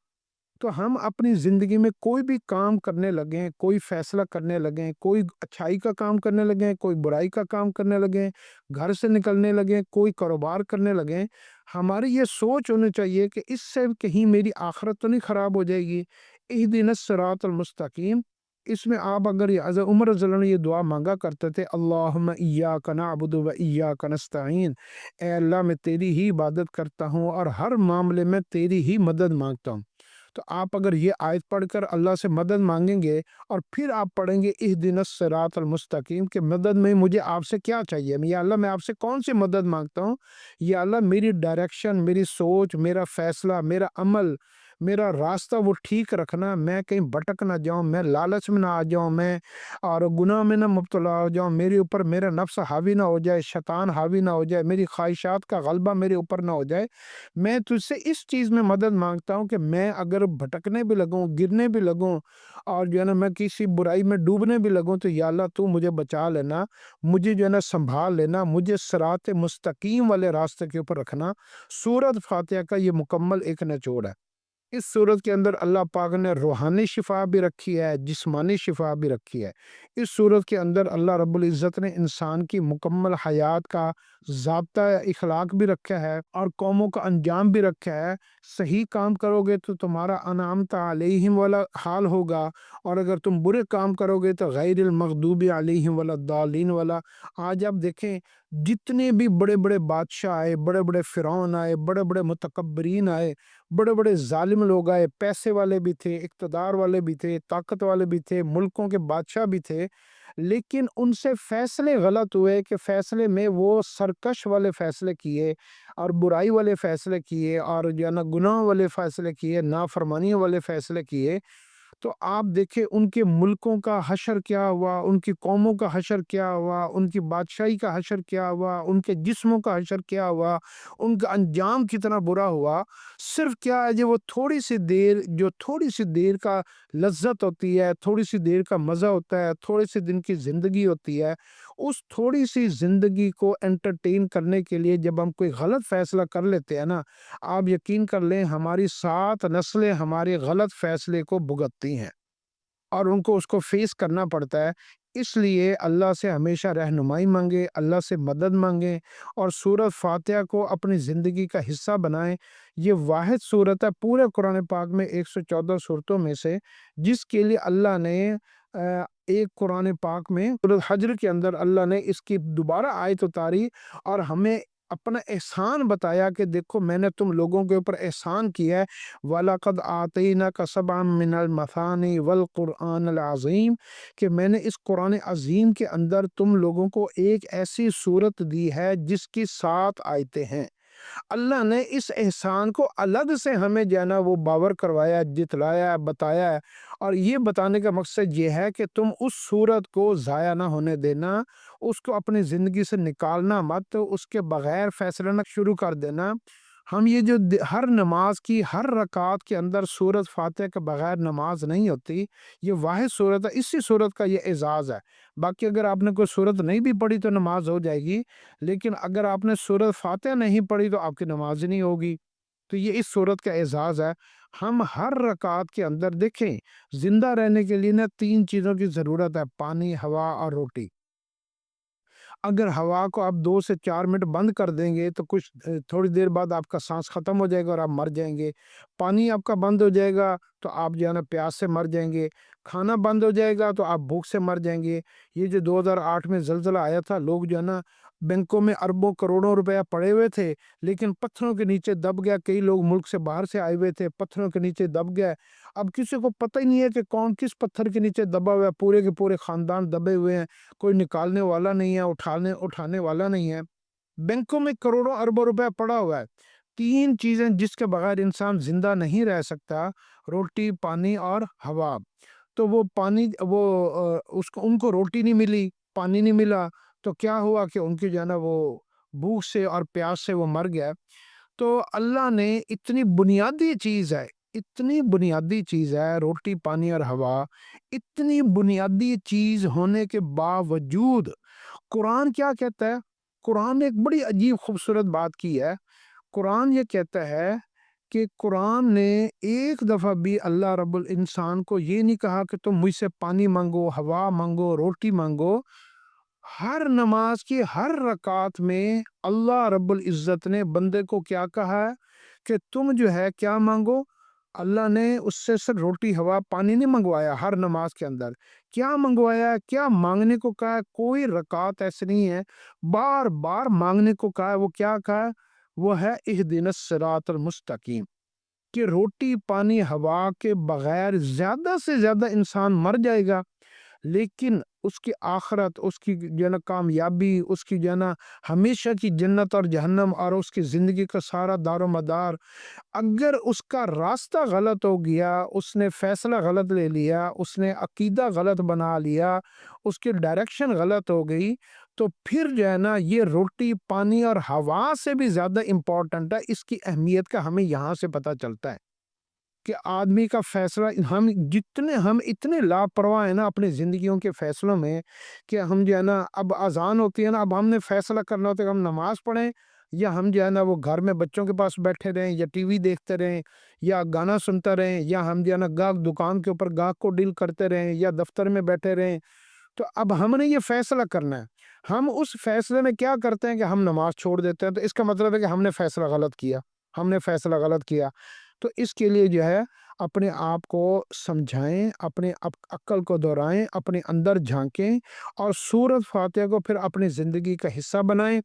تو ہم اپنی زندگی میں کوئی بھی کام کرنے لگیں، کوئی فیصلہ کرنے لگیں، کوئی اچھائی کا کام کرنے لگیں، کوئی برائی کا کام کرنے لگیں، گھر سے نکلنے لگیں، کوئی کاروبار کرنے لگیں، ہماری یہ سوچ ہونی چاہیے کہ اس سے کہیں میری آخرت تو نہیں خراب ہو جائے گی۔ اہدنا الصراط المستقیم، اس میں آپ اگر یہ حضرت عمر رضی اللہ عنہ یہ دعا مانگا کرتے تھے، اللہم ایاک نعبد و ایاک نستعین، اے اللہ میں تیری ہی عبادت کرتا ہوں اور ہر معاملے میں تیری ہی مدد مانگتا ہوں۔ تو آپ اگر یہ آیت پڑھ کر اللہ سے مدد مانگیں گے اور پھر آپ پڑھیں گے اہدنا الصراط المستقیم کہ مدد میں مجھے آپ سے کیا چاہیے، یا اللہ میں آپ سے کون سی مدد مانگتا ہوں، یا اللہ میری ڈائریکشن، میری سوچ، میرا فیصلہ، میرا عمل، میرا راستہ وہ ٹھیک رکھنا، میں کہیں بھٹک نہ جاؤں، میں لالچ میں نہ آ جاؤں، میں اور گناہ میں نہ مبتلا ہو جاؤں، میرے اوپر میرا نفس حاوی نہ ہو جائے، شیطان حاوی نہ ہو جائے، میری خواہشات کا غلبہ میرے اوپر نہ ہو جائے۔ میں تجھ سے اس چیز میں مدد مانگتا ہوں کہ میں اگر بھٹکنے بھی لگوں، گرنے بھی لگوں اور جو ہے نا میں کسی برائی میں ڈوبنے بھی لگوں تو یا اللہ تو مجھے بچا لینا، مجھے جو ہے نا سنبھال لینا، مجھے صراط مستقیم والے راستے کے اوپر رکھنا۔ سورۃ فاتحہ کا یہ مکمل ایک نچوڑ ہے۔ اس صورت کے اندر اللہ پاک نے روحانی شفا بھی رکھی ہے، جسمانی شفا بھی رکھی ہے۔ اس صورت کے اندر اللہ رب العزت نے انسان کی مکمل حیات کا ضابطہ اخلاق بھی رکھا ہے اور قوموں کا انجام بھی رکھا ہے۔ صحیح کام کرو گے تو تمہارا انعمت علیہم والا حال ہوگا، اور اگر تم برے کام کرو گے تو غیر المغضوب علیہم ولا الضالین والا۔ آج آپ دیکھیں جتنے بھی بڑے بڑے بادشاہ آئے، بڑے بڑے فرعون آئے، بڑے بڑے متکبرین آئے، بڑے بڑے ظالم لوگ آئے، پیسے والے بھی تھے، اقتدار والے بھی تھے، طاقت والے بھی تھے، ملکوں کے بادشاہ بھی تھے، لیکن ان سے فیصلے غلط ہوئے کہ فیصلے میں وہ سرکش والے فیصلے کیے اور برائی والے فیصلے کیے اور جو ہے نا گناہ والے فیصلے کیے، نافرمانی والے فیصلے کیے۔ تو آپ دیکھیں ان کے ملکوں کا حشر کیا ہوا، ان کی قوموں کا حشر کیا ہوا، ان کی بادشاہی کا حشر کیا ہوا، ان کے جسموں کا حشر کیا ہوا، ان کا انجام کتنا برا ہوا۔ صرف کیا ہے جو وہ تھوڑی سی دیر کا لذت ہوتی ہے، تھوڑی سی دیر کا مزہ ہوتا ہے، تھوڑے سی دن کی زندگی ہوتی ہے، اس تھوڑی سی زندگی کو انٹرٹین کرنے کے لیے جب ہم کوئی غلط فیصلہ کر لیتے ہیں نا، آپ یقین کر لیں ہماری 7 نسلیں ہمارے غلط فیصلے کو بھگتتی ہیں اور ان کو اس کو فیس کرنا پڑتا ہے۔ اس لیے اللہ سے ہمیشہ رہنمائی مانگے، اللہ سے مدد مانگیں اور سورۃ فاتحہ کو اپنی زندگی کا حصہ بنائیں۔ یہ واحد سورت ہے پورے قرآن پاک میں 114 سورتوں میں سے جس کے لیے اللہ نے ایک قرآن پاک میں سورۃ حجر کے اندر اللہ نے اس کی دوبارہ آیت اتاری اور ہمیں اپنا احسان بتایا کہ دیکھو میں نے تم لوگوں کے اوپر احسان کیا ہے۔ وَلَقَدْ آتَيْنَاكَ سَبْعًا مِّنَ الْمَثَانِي وَالْقُرْآنِ الْعَظِيمِ کہ میں نے اس قرآن عظیم کے اندر تم لوگوں کو ایک ایسی صورت دی ہے جس کی 7 آیتیں ہیں۔ اللہ نے اس احسان کو الگ سے ہمیں جو ہے نا وہ باور کروایا، جتلایا، بتایا ہے، اور یہ بتانے کا مقصد یہ ہے کہ تم اس صورت کو ضائع نہ ہونے دینا، اس کو اپنی زندگی سے نکالنا مت، اس کے بغیر فیصلہ نہ شروع کر دینا۔ ہم یہ جو ہر نماز کی ہر رکعت کے اندر سورۃ فاتحہ کے بغیر نماز نہیں ہوتی، یہ واحد صورت ہے، اسی صورت کا یہ اعزاز ہے۔ باقی اگر آپ نے کوئی صورت نہیں بھی پڑھی تو نماز ہو جائے گی، لیکن اگر آپ نے سورۃ فاتحہ نہیں پڑھی تو آپ کی نماز ہی نہیں ہوگی۔ تو یہ اس صورت کا اعزاز ہے۔ ہم ہر رکعت کے اندر دیکھیں، زندہ رہنے کے لیے نا 3 چیزوں کی ضرورت ہے: پانی، ہوا اور روٹی۔ اگر ہوا کو آپ 2 سے 4 منٹ بند کر دیں گے تو کچھ تھوڑی دیر بعد آپ کا سانس ختم ہو جائے گا اور آپ مر جائیں گے۔ پانی آپ کا بند ہو جائے گا تو آپ جو ہے نا پیاس سے مر جائیں گے۔ کھانا بند ہو جائے گا تو آپ بھوک سے مر جائیں گے۔ یہ جو 2008 میں زلزلہ آیا تھا، لوگ جو ہے نا بینکوں میں اربوں کروڑوں روپیہ پڑے ہوئے تھے لیکن پتھروں کے نیچے دب گیا۔ کئی لوگ ملک سے باہر سے آئے ہوئے تھے، پتھروں کے نیچے دب گئے۔ اب کسی کو پتہ ہی نہیں ہے کہ کون کس پتھر کے نیچے دبا ہوا ہے، پورے کے پورے خاندان دبے ہوئے ہیں، کوئی نکالنے والا نہیں ہے، اٹھانے والا نہیں ہے۔ بینکوں میں کروڑوں اربوں روپے پڑا ہوا ہے۔ 3 چیزیں جس کے بغیر انسان زندہ نہیں رہ سکتا: روٹی، پانی اور ہوا۔ تو وہ پانی ان کو روٹی نہیں ملی، پانی نہیں ملا، تو کیا ہوا کہ ان کی جو ہے نا وہ بھوک سے اور پیاس سے وہ مر گیا۔ تو اللہ نے اتنی بنیادی چیز ہے، اتنی بنیادی چیز ہے روٹی، پانی اور ہوا، اتنی بنیادی چیز ہونے کے باوجود قرآن کیا کہتا ہے؟ قرآن نے ایک بڑی عجیب خوبصورت بات کی ہے۔ قرآن یہ کہتا ہے کہ قرآن نے ایک دفعہ بھی اللہ رب الانسان کو یہ نہیں کہا کہ تم مجھ سے پانی مانگو، ہوا مانگو، روٹی مانگو۔ ہر نماز کی ہر رکعت میں اللہ رب العزت نے بندے کو کیا کہا ہے کہ تم جو ہے کیا مانگو۔ اللہ نے اس سے صرف روٹی، ہوا، پانی نہیں منگوایا۔ ہر نماز کے اندر کیا منگوایا ہے، کیا مانگنے کو کہا ہے؟ کوئی رکعت ایسی نہیں ہے بار بار مانگنے کو کہا ہے۔ وہ کیا کہا ہے؟ وہ ہے اہدنا الصراط المستقیم، کہ روٹی، پانی، ہوا کے بغیر زیادہ سے زیادہ انسان مر جائے گا، لیکن اس کی آخرت، اس کی جو ہے نا کامیابی، اس کی جو ہے نا ہمیشہ کی جنت اور جہنم، اور اس کی زندگی کا سارا دار و مدار، اگر اس کا راستہ غلط ہو گیا، اس نے فیصلہ غلط لے لیا، اس نے عقیدہ غلط بنا لیا، اس کی ڈائریکشن غلط ہو گئی، تو پھر جو ہے نا یہ روٹی، پانی اور ہوا سے بھی زیادہ امپورٹنٹ ہے۔ اس کی اہمیت کا ہمیں یہاں سے پتہ چلتا ہے کہ آدمی کا فیصلہ، ہم اتنے لاپرواہ ہیں نا اپنی زندگیوں کے فیصلوں میں کہ ہم جو ہے نا اب اذان ہوتی ہے نا، اب ہم نے فیصلہ کرنا ہوتا ہے کہ ہم نماز پڑھیں یا ہم جو ہے نا وہ گھر میں بچوں کے پاس بیٹھے رہیں یا ٹی وی دیکھتے رہیں یا گانا سنتے رہیں یا ہم جو ہے نا گاہک دکان کے اوپر گاہک کو ڈیل کرتے رہیں یا دفتر میں بیٹھے رہیں۔ تو اب ہم نے یہ فیصلہ کرنا ہے۔ ہم اس فیصلے میں کیا کرتے ہیں کہ ہم نماز چھوڑ دیتے ہیں، تو اس کا مطلب ہے کہ ہم نے فیصلہ غلط کیا، ہم نے فیصلہ غلط کیا۔ تو اس کے لیے جو ہے اپنے آپ کو سمجھائیں، اپنے عقل کو دہرائیں، اپنے اندر جھانکیں اور سورۃ فاتحہ کو پھر اپنی زندگی کا حصہ بنائیں،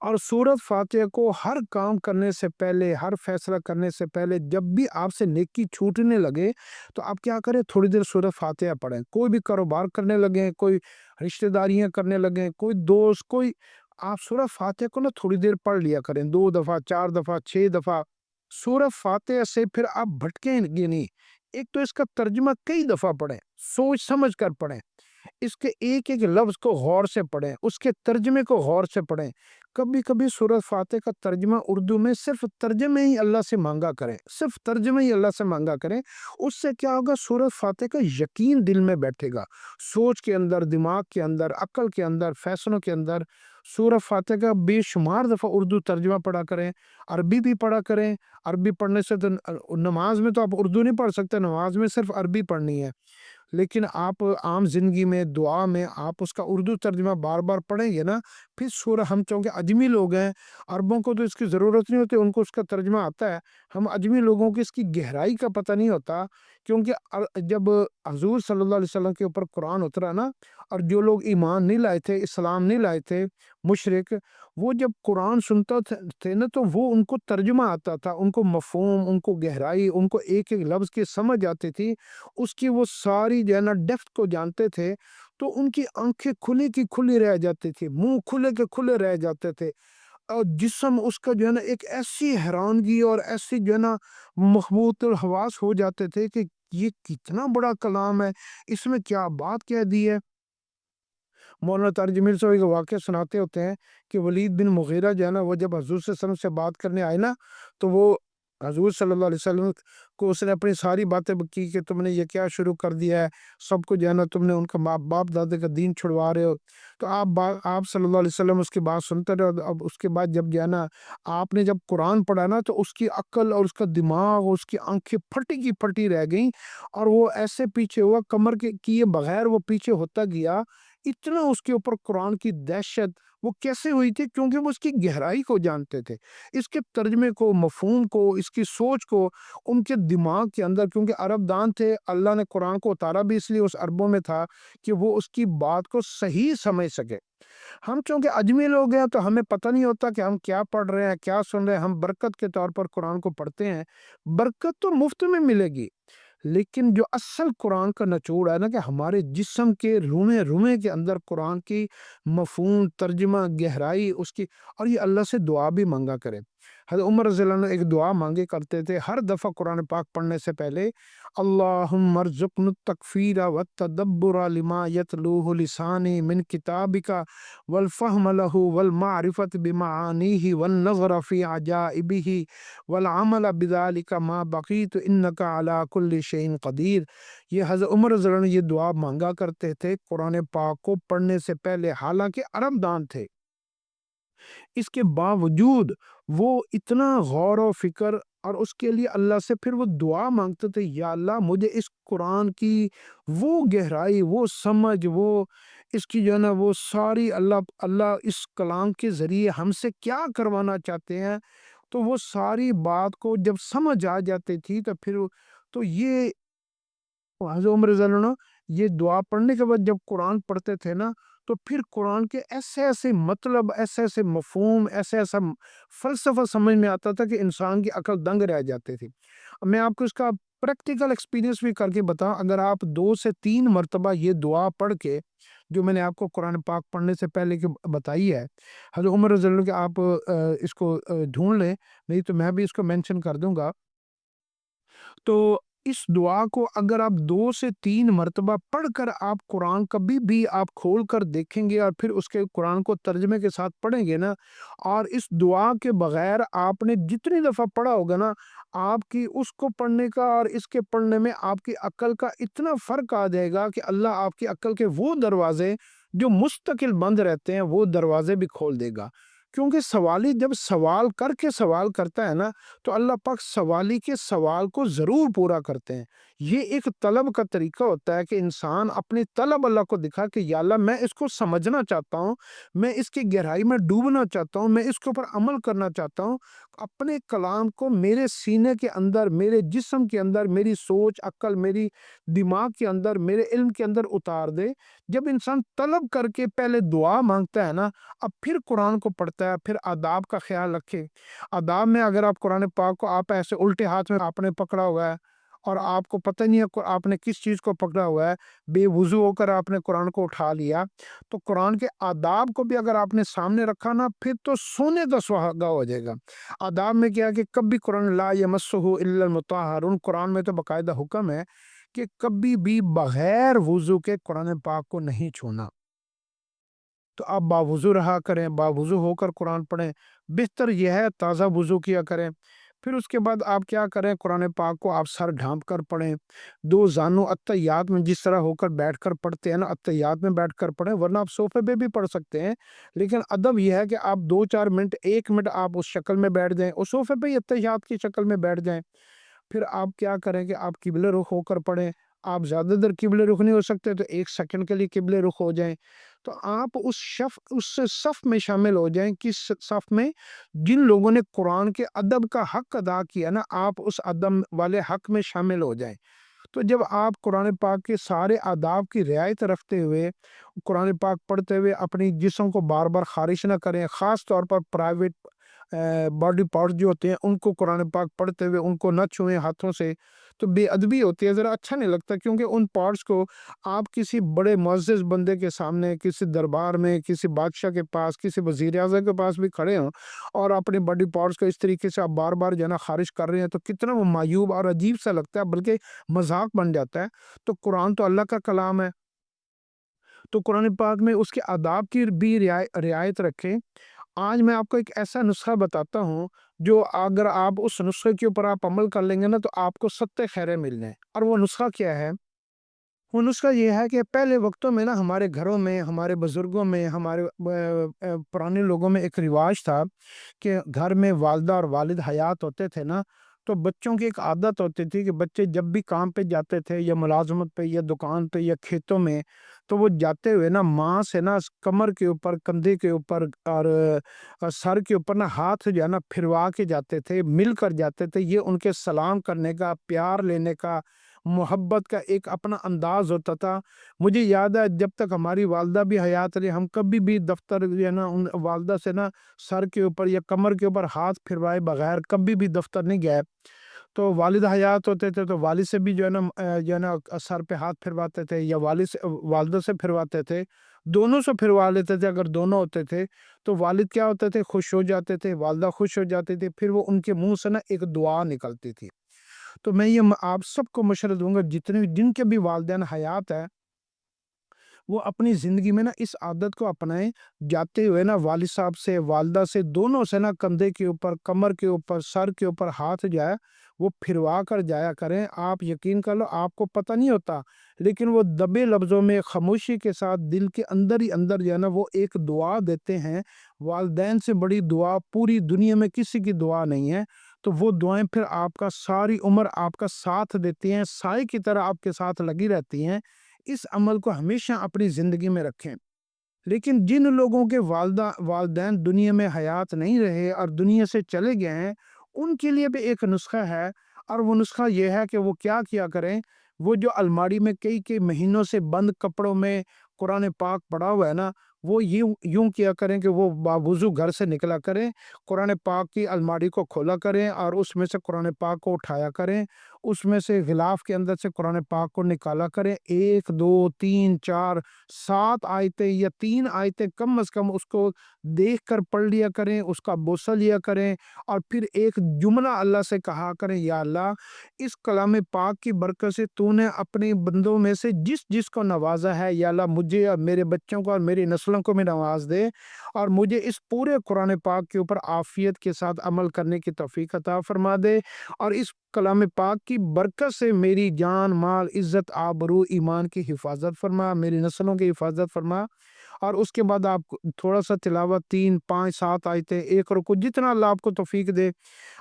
اور سورۃ فاتحہ کو ہر کام کرنے سے پہلے، ہر فیصلہ کرنے سے پہلے، جب بھی آپ سے نیکی چھوٹنے لگے تو آپ کیا کریں، تھوڑی دیر سورۃ فاتحہ پڑھیں۔ کوئی بھی کاروبار کرنے لگیں، کوئی رشتہ داریاں کرنے لگیں، کوئی دوست، کوئی، آپ سورۃ فاتحہ کو نا تھوڑی دیر پڑھ لیا کریں، 2 دفعہ، 4 دفعہ، 6 دفعہ۔ سورۃ فاتحہ سے پھر آپ بھٹکیں گے نہیں۔ ایک تو اس کا ترجمہ کئی دفعہ پڑھیں، سوچ سمجھ کر پڑھیں، اس کے ایک ایک لفظ کو غور سے پڑھیں، اس کے ترجمے کو غور سے پڑھیں۔ کبھی کبھی سورۃ فاتحہ کا ترجمہ اردو میں صرف ترجمے ہی اللہ سے مانگا کریں، صرف ترجمے ہی اللہ سے مانگا کریں۔ اس سے کیا ہوگا، سورۃ فاتحہ کا یقین دل میں بیٹھے گا، سوچ کے اندر، دماغ کے اندر، عقل کے اندر، فیصلوں کے اندر۔ سورۃ فاتحہ کا بے شمار دفعہ اردو ترجمہ پڑھا کریں، عربی بھی پڑھا کریں۔ عربی پڑھنے سے تو نماز میں تو آپ اردو نہیں پڑھ سکتے، نماز میں صرف عربی پڑھنی ہے۔ لیکن آپ عام زندگی میں دعا میں آپ اس کا اردو ترجمہ بار بار پڑھیں گے نا، پھر سورہ ہم چونکہ اجمی لوگ ہیں، عربوں کو تو اس کی ضرورت نہیں ہوتی، ان کو اس کا ترجمہ آتا ہے، ہم اجمی لوگوں کو اس کی گہرائی کا پتہ نہیں ہوتا، کیونکہ جب حضور صلی اللہ علیہ وسلم کے اوپر قرآن اترا نا، اور جو لوگ ایمان نہیں لائے تھے، اسلام نہیں لائے تھے، مشرک، وہ جب قرآن سنتا تھے نا تو وہ ان کو ترجمہ آتا تھا، ان کو مفہوم، ان کو گہرائی، ان کو ایک ایک لفظ کی سمجھ آتی تھی، اس کی وہ ساری جو ہے نا ڈیپتھ کو جانتے تھے، تو ان کی آنکھیں کھلی کی کھلی رہ جاتی تھی، منہ کھلے کے کھلے رہ جاتے تھے، اور جسم اس کا جو ہے نا ایک ایسی حیرانگی اور ایسی جو ہے نا مخبوط الحواس ہو جاتے تھے کہ یہ کتنا بڑا کلام ہے، اس میں کیا بات کہہ دی ہے۔ مولانا طارق جمیل صاحب ایک واقعہ سناتے ہوتے ہیں کہ ولید بن مغیرہ جو ہے نا، وہ جب حضور صلی اللہ علیہ وسلم سے بات کرنے آئے نا، تو وہ حضور صلی اللہ علیہ وسلم کو اس نے اپنی ساری باتیں کی کہ تم نے یہ کیا شروع کر دیا ہے، سب کو جو ہے نا تم نے ان کا باپ دادے کا دین چھڑوا رہے ہو۔ تو آپ صلی اللہ علیہ وسلم اس کی بات سنتے رہے، اب اس کے بعد جب جو ہے نا آپ نے جب قرآن پڑھا نا، تو اس کی عقل اور اس کا دماغ، اس کی آنکھیں پھٹی کی پھٹی رہ گئیں، اور وہ ایسے پیچھے ہوا، کمر کے کیے بغیر وہ پیچھے ہوتا گیا، اتنا اس کے اوپر قرآن کی دہشت وہ کیسے ہوئی تھی، کیونکہ وہ اس کی گہرائی کو جانتے تھے، اس کے ترجمے کو، مفہوم کو، اس کی سوچ کو، ان کے دماغ کے اندر، کیونکہ عرب دان تھے، اللہ نے قرآن کو اتارا بھی اس لیے اس عربوں میں تھا کہ وہ اس کی بات کو صحیح سمجھ سکے۔ ہم چونکہ اجمی لوگ ہیں تو ہمیں پتہ نہیں ہوتا کہ ہم کیا پڑھ رہے ہیں، کیا سن رہے ہیں، ہم برکت کے طور پر قرآن کو پڑھتے ہیں، برکت تو مفت میں ملے گی، لیکن جو اصل قرآن کا نچوڑ ہے نا، کہ ہمارے جسم کے رومے رومے کے اندر قرآن کی مفہوم، ترجمہ، گہرائی اس کی، اور یہ اللہ سے دعا بھی مانگا کرے۔ حضرت عمر رضی اللہ عنہ ایک دعا مانگے کرتے تھے ہر دفعہ قرآن پاک پڑھنے سے پہلے، اللہم ارزقنا التکفیر والتدبر لما یتلوہ لسانی من کتابک والفهم له والمعرفت بمعانیہ والنظر فی عجائبہ والعمل بذالک ما بقیت انک علی کل شیء قدیر۔ یہ حضرت عمر رضی اللہ عنہ یہ دعا مانگا کرتے تھے قرآن پاک کو پڑھنے سے پہلے، حالانکہ عرب دان تھے، اس کے باوجود وہ اتنا غور و فکر، اور اس کے لیے اللہ سے پھر وہ دعا مانگتے تھے، یا اللہ مجھے اس قرآن کی وہ گہرائی، وہ سمجھ، وہ اس کی جو ہے نا وہ ساری، اللہ اس کلام کے ذریعے ہم سے کیا کروانا چاہتے ہیں، تو وہ ساری بات کو جب سمجھ آ جاتی تھی تو پھر تو یہ حضرت عمر رضی اللہ عنہ یہ دعا پڑھنے کے بعد جب قرآن پڑھتے تھے نا، تو پھر قرآن کے ایسے ایسے مطلب، ایسے ایسے مفہوم، ایسے ایسا فلسفہ سمجھ میں آتا تھا کہ انسان کی عقل دنگ رہ جاتی تھی۔ اب میں آپ کو اس کا پریکٹیکل ایکسپیرینس بھی کر کے بتاؤں، اگر آپ 2 سے 3 مرتبہ یہ دعا پڑھ کے، جو میں نے آپ کو قرآن پاک پڑھنے سے پہلے کی بتائی ہے، حضرت عمر رضی اللہ عنہ کہ آپ اس کو ڈھونڈ لیں، نہیں تو میں بھی اس کو مینشن کر دوں گا، تو اس دعا کو اگر آپ 2 سے 3 مرتبہ پڑھ کر آپ قرآن کبھی بھی آپ کھول کر دیکھیں گے، اور پھر اس کے قرآن کو ترجمے کے ساتھ پڑھیں گے نا، اور اس دعا کے بغیر آپ نے جتنی دفعہ پڑھا ہوگا نا، آپ کی اس کو پڑھنے کا اور اس کے پڑھنے میں آپ کی عقل کا اتنا فرق آ جائے گا کہ اللہ آپ کی عقل کے وہ دروازے جو مستقل بند رہتے ہیں، وہ دروازے بھی کھول دے گا، کیونکہ سوالی جب سوال کر کے سوال کرتا ہے نا، تو اللہ پاک سوالی کے سوال کو ضرور پورا کرتے ہیں۔ یہ ایک طلب کا طریقہ ہوتا ہے کہ انسان اپنی طلب اللہ کو دکھا کہ یا اللہ میں اس کو سمجھنا چاہتا ہوں، میں اس کی گہرائی میں ڈوبنا چاہتا ہوں، میں اس کے اوپر عمل کرنا چاہتا ہوں، اپنے کلام کو میرے سینے کے اندر، میرے جسم کے اندر، میری سوچ، عقل، میری دماغ کے اندر، میرے علم کے اندر اتار دے۔ جب انسان طلب کر کے پہلے دعا مانگتا ہے نا، اب پھر قرآن کو پڑھتا ہے، پھر آداب کا خیال رکھے۔ آداب میں اگر آپ قرآن پاک کو آپ ایسے الٹے ہاتھ میں آپ نے پکڑا ہوا ہے، اور آپ کو پتہ نہیں ہے آپ نے کس چیز کو پکڑا ہوا ہے، بے وضو ہو کر آپ نے قرآن کو اٹھا لیا، تو قرآن کے آداب کو بھی اگر آپ نے سامنے رکھا نا، پھر تو سونے کا سہاگا ہو جائے گا۔ آداب میں کیا ہے کہ کبھی قرآن لا یمسہ الا المطہرون، قرآن میں تو باقاعدہ حکم ہے کہ کبھی بھی بغیر وضو کے قرآن پاک کو نہیں چھونا۔ تو آپ باوضو رہا کریں، باوضو ہو کر قرآن پڑھیں، بہتر یہ ہے تازہ وضو کیا کریں۔ پھر اس کے بعد آپ کیا کریں، قرآن پاک کو آپ سر ڈھانپ کر پڑھیں، 2 زانو اتحیات میں جس طرح ہو کر بیٹھ کر پڑھتے ہیں نا، اتحیات میں بیٹھ کر پڑھیں، ورنہ آپ صوفے پہ بھی پڑھ سکتے ہیں، لیکن ادب یہ ہے کہ آپ 2 4 منٹ، 1 منٹ آپ اس شکل میں بیٹھ جائیں، اس صوفے پہ ہی اتحیات کی شکل میں بیٹھ جائیں۔ پھر آپ کیا کریں کہ آپ قبلہ رخ ہو کر پڑھیں، آپ زیادہ دیر قبلے رخ نہیں ہو سکتے تو 1 سیکنڈ کے لیے قبلے رخ ہو جائیں۔ تو آپ اس صف میں شامل ہو جائیں، کس صف میں؟ جن لوگوں نے قرآن کے ادب کا حق ادا کیا نا، آپ اس ادب والے حق میں شامل ہو جائیں۔ تو جب آپ قرآن پاک کے سارے آداب کی رعایت رکھتے ہوئے قرآن پاک پڑھتے ہوئے اپنی جسم کو بار بار خارش نہ کریں، خاص طور پر پرائیویٹ باڈی پارٹس جو ہوتے ہیں ان کو قرآن پاک پڑھتے ہوئے ان کو نہ چھوئیں ہاتھوں سے، تو بے ادبی ہوتی ہے، ذرا اچھا نہیں لگتا، کیونکہ ان پارٹس کو آپ کسی بڑے معزز بندے کے سامنے، کسی دربار میں، کسی بادشاہ کے پاس، کسی وزیر اعظم کے پاس بھی کھڑے ہوں اور اپنے باڈی پارٹس کو اس طریقے سے آپ بار بار جو ہے نا خارش کر رہے ہیں، تو کتنا وہ معیوب اور عجیب سا لگتا ہے، بلکہ مذاق بن جاتا ہے۔ تو قرآن تو اللہ کا کلام ہے، تو قرآن پاک میں اس کے آداب کی بھی رعایت رکھیں۔ آج میں آپ کو ایک ایسا نسخہ بتاتا ہوں، جو اگر آپ اس نسخے کے اوپر آپ عمل کر لیں گے نا، تو آپ کو 7 خیریں ملنے ہیں۔ اور وہ نسخہ کیا ہے؟ وہ نسخہ یہ ہے کہ پہلے وقتوں میں نا ہمارے گھروں میں، ہمارے بزرگوں میں، ہمارے پرانے لوگوں میں ایک رواج تھا کہ گھر میں والدہ اور والد حیات ہوتے تھے نا، تو بچوں کی ایک عادت ہوتی تھی کہ بچے جب بھی کام پہ جاتے تھے، یا ملازمت پہ، یا دکان پہ، یا کھیتوں میں، تو وہ جاتے ہوئے نا ماں سے نا کمر کے اوپر، کندھے کے اوپر اور سر کے اوپر نا ہاتھ جو ہے نا پھروا کے جاتے تھے، مل کر جاتے تھے۔ یہ ان کے سلام کرنے کا، پیار لینے کا، محبت کا ایک اپنا انداز ہوتا تھا۔ مجھے یاد ہے جب تک ہماری والدہ بھی حیات رہی، ہم کبھی بھی دفتر جو ہے نا ان والدہ سے نا سر کے اوپر یا کمر کے اوپر ہاتھ پھروائے بغیر کبھی بھی دفتر نہیں گئے۔ تو والد حیات ہوتے تھے تو والد سے بھی جو ہے نا سر پہ ہاتھ پھرواتے تھے، یا والد سے والدہ سے پھرواتے تھے، دونوں سے پھروا لیتے تھے۔ اگر دونوں ہوتے تھے تو والد کیا ہوتے تھے؟ خوش ہو جاتے تھے، والدہ خوش ہو جاتی تھی، پھر وہ ان کے منہ سے نا ایک دعا نکلتی تھی۔ تو میں یہ آپ سب کو مشورہ دوں گا، جن کے بھی والدین حیات ہے، وہ اپنی زندگی میں نا اس عادت کو اپنائیں، جاتے ہوئے نا والد صاحب سے، والدہ سے، دونوں سے نا کندھے کے اوپر، کمر کے اوپر، سر کے اوپر ہاتھ جائے وہ پھروا کر جایا کریں۔ آپ یقین کر لو، آپ کو پتہ نہیں ہوتا، لیکن وہ دبے لفظوں میں خاموشی کے ساتھ دل کے اندر ہی اندر جو ہے نا وہ ایک دعا دیتے ہیں۔ والدین سے بڑی دعا پوری دنیا میں کسی کی دعا نہیں ہے۔ تو وہ دعائیں پھر آپ کا ساری عمر آپ کا ساتھ دیتی ہیں، سائے کی طرح آپ کے ساتھ لگی رہتی ہیں۔ اس عمل کو ہمیشہ اپنی زندگی میں رکھیں۔ لیکن جن لوگوں کے والدین دنیا میں حیات نہیں رہے اور دنیا سے چلے گئے ہیں، ان کے لیے بھی ایک نسخہ ہے، اور وہ نسخہ یہ ہے کہ وہ کیا کیا کریں۔ وہ جو الماری میں کئی کئی مہینوں سے بند کپڑوں میں قرآن پاک پڑا ہوا ہے نا، وہ یوں کیا کریں کہ وہ باوضو گھر سے نکلا کریں، قرآن پاک کی الماری کو کھولا کریں اور اس میں سے قرآن پاک کو اٹھایا کریں، اس میں سے غلاف کے اندر سے قرآن پاک کو نکالا کریں، 1 2 3 4 7 آیتیں یا 3 آیتیں کم از کم اس کو دیکھ کر پڑھ لیا کریں، اس کا بوسہ لیا کریں، اور پھر ایک جملہ اللہ سے کہا کریں، یا اللہ اس کلام پاک کی برکت سے تو نے اپنے بندوں میں سے جس جس کو نوازا ہے، یا اللہ مجھے اور میرے بچوں کو اور میری نسلوں کو بھی نواز دے، اور مجھے اس پورے قرآن پاک کے اوپر عافیت کے ساتھ عمل کرنے کی توفیق عطا فرما دے، اور اس کلام پاک کی برکت سے میری جان، مال، عزت، آبرو، ایمان کی حفاظت فرما، میری نسلوں کی حفاظت فرما۔ اور اس کے بعد آپ تھوڑا سا تلاوت، 3 5 7 آیتیں، ایک رکوع، جتنا اللہ آپ کو توفیق دے،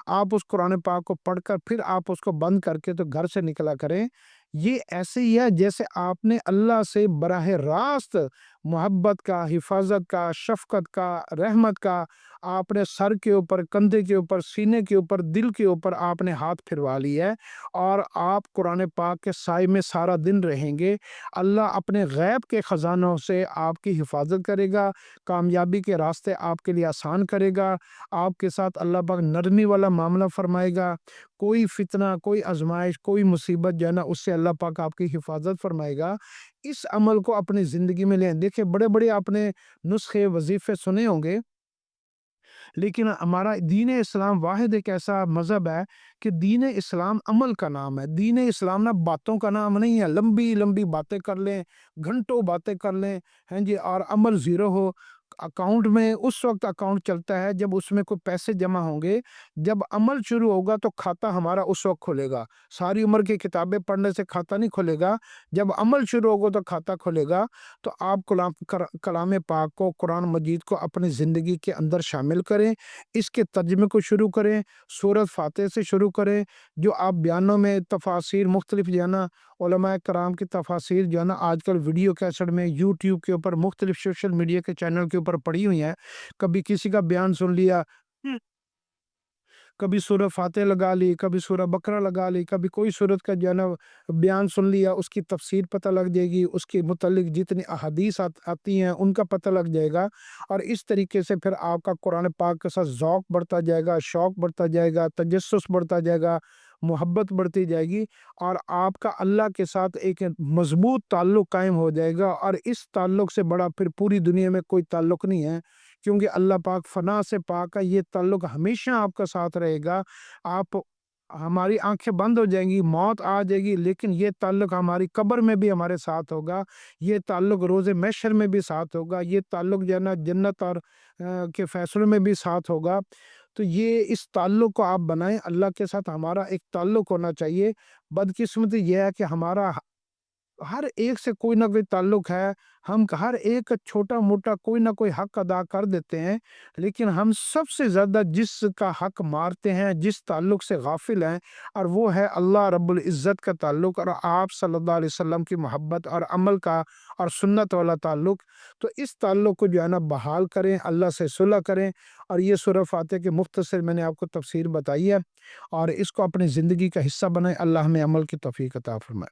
آپ اس قرآن پاک کو پڑھ کر پھر آپ اس کو بند کر کے تو گھر سے نکلا کریں۔ یہ ایسے ہی ہے جیسے آپ نے اللہ سے براہ راست محبت کا، حفاظت کا، شفقت کا، رحمت کا، آپ نے سر کے اوپر، کندھے کے اوپر، سینے کے اوپر، دل کے اوپر آپ نے ہاتھ پھروا لی ہے، اور آپ قرآن پاک کے سائے میں سارا دن رہیں گے۔ اللہ اپنے غیب کے خزانوں سے آپ کی حفاظت کرے گا، کامیابی کے راستے آپ کے لیے آسان کرے گا، آپ کے ساتھ اللہ پاک نرمی والا معاملہ فرمائے گا، کوئی فتنہ، کوئی آزمائش، کوئی مصیبت جو ہے نا اس سے اللہ پاک آپ کی حفاظت فرمائے گا۔ اس عمل کو اپنی زندگی میں لیں۔ دیکھیں، بڑے بڑے آپ نے نسخے، وظیفے سنے ہوں گے، لیکن ہمارا دین اسلام واحد ایک ایسا مذہب ہے کہ دین اسلام عمل کا نام ہے۔ دین اسلام نہ باتوں کا نام نہیں ہے، لمبی لمبی باتیں کر لیں، گھنٹوں باتیں کر لیں، ہیں جی، اور عمل زیرو ہو۔ اکاؤنٹ میں اس وقت اکاؤنٹ چلتا ہے جب اس میں کوئی پیسے جمع ہوں گے، جب عمل شروع ہوگا تو کھاتا ہمارا اس وقت کھلے گا۔ ساری عمر کی کتابیں پڑھنے سے کھاتا نہیں کھلے گا، جب عمل شروع ہوگا تو کھاتا کھلے گا۔ تو آپ کلام پاک کو، قرآن مجید کو اپنی زندگی کے اندر شامل کریں، اس کے ترجمے کو شروع کریں، سورۃ فاتحہ سے شروع کریں، جو آپ بیانوں میں تفاسیر مختلف جو ہے نا علماء کرام کی تفاسیر جو ہے نا آج کل ویڈیو کیسٹ میں یوٹیوب کے اوپر مختلف سوشل میڈیا کے چینل کے اوپر پڑی ہوئی ہیں۔ کبھی کسی کا بیان سن لیا، کبھی سورہ فاتح لگا لی، کبھی سورہ بقرہ لگا لی، کبھی کوئی سورت کا جو ہے نا بیان سن لیا، اس کی تفسیر پتہ لگ جائے گی، اس کے متعلق جتنی احادیث آتی ہیں ان کا پتہ لگ جائے گا، اور اس طریقے سے پھر آپ کا قرآن پاک کے ساتھ ذوق بڑھتا جائے گا، شوق بڑھتا جائے گا، تجسس بڑھتا جائے گا، محبت بڑھتی جائے گی، اور آپ کا اللہ کے ساتھ ایک مضبوط تعلق قائم ہو جائے گا، اور اس تعلق سے بڑا پھر پوری دنیا میں کوئی تعلق نہیں ہے، کیونکہ اللہ پاک فنا سے پاک ہے۔ یہ تعلق ہمیشہ آپ کا ساتھ رہے گا۔ آپ ہماری آنکھیں بند ہو جائیں گی، موت آ جائے گی، لیکن یہ تعلق ہماری قبر میں بھی ہمارے ساتھ ہوگا، یہ تعلق روز محشر میں بھی ساتھ ہوگا، یہ تعلق جو ہے نا جنت اور کے فیصلوں میں بھی ساتھ ہوگا۔ تو یہ اس تعلق کو آپ بنائیں، اللہ کے ساتھ ہمارا ایک تعلق ہونا چاہیے۔ بدقسمتی یہ ہے کہ ہمارا ہر ایک سے کوئی نہ کوئی تعلق ہے، ہم ہر ایک کا چھوٹا موٹا کوئی نہ کوئی حق ادا کر دیتے ہیں، لیکن ہم سب سے زیادہ جس کا حق مارتے ہیں، جس تعلق سے غافل ہیں، اور وہ ہے اللہ رب العزت کا تعلق اور آپ صلی اللہ علیہ وسلم کی محبت اور عمل کا اور سنت والا تعلق۔ تو اس تعلق کو جو ہے نا بحال کریں، اللہ سے صلح کریں، اور یہ سورہ فاتح کے مختصر میں نے آپ کو تفسیر بتائی ہے، اور اس کو اپنی زندگی کا حصہ بنائیں۔ اللہ ہمیں عمل کی توفیق عطا فرمائے۔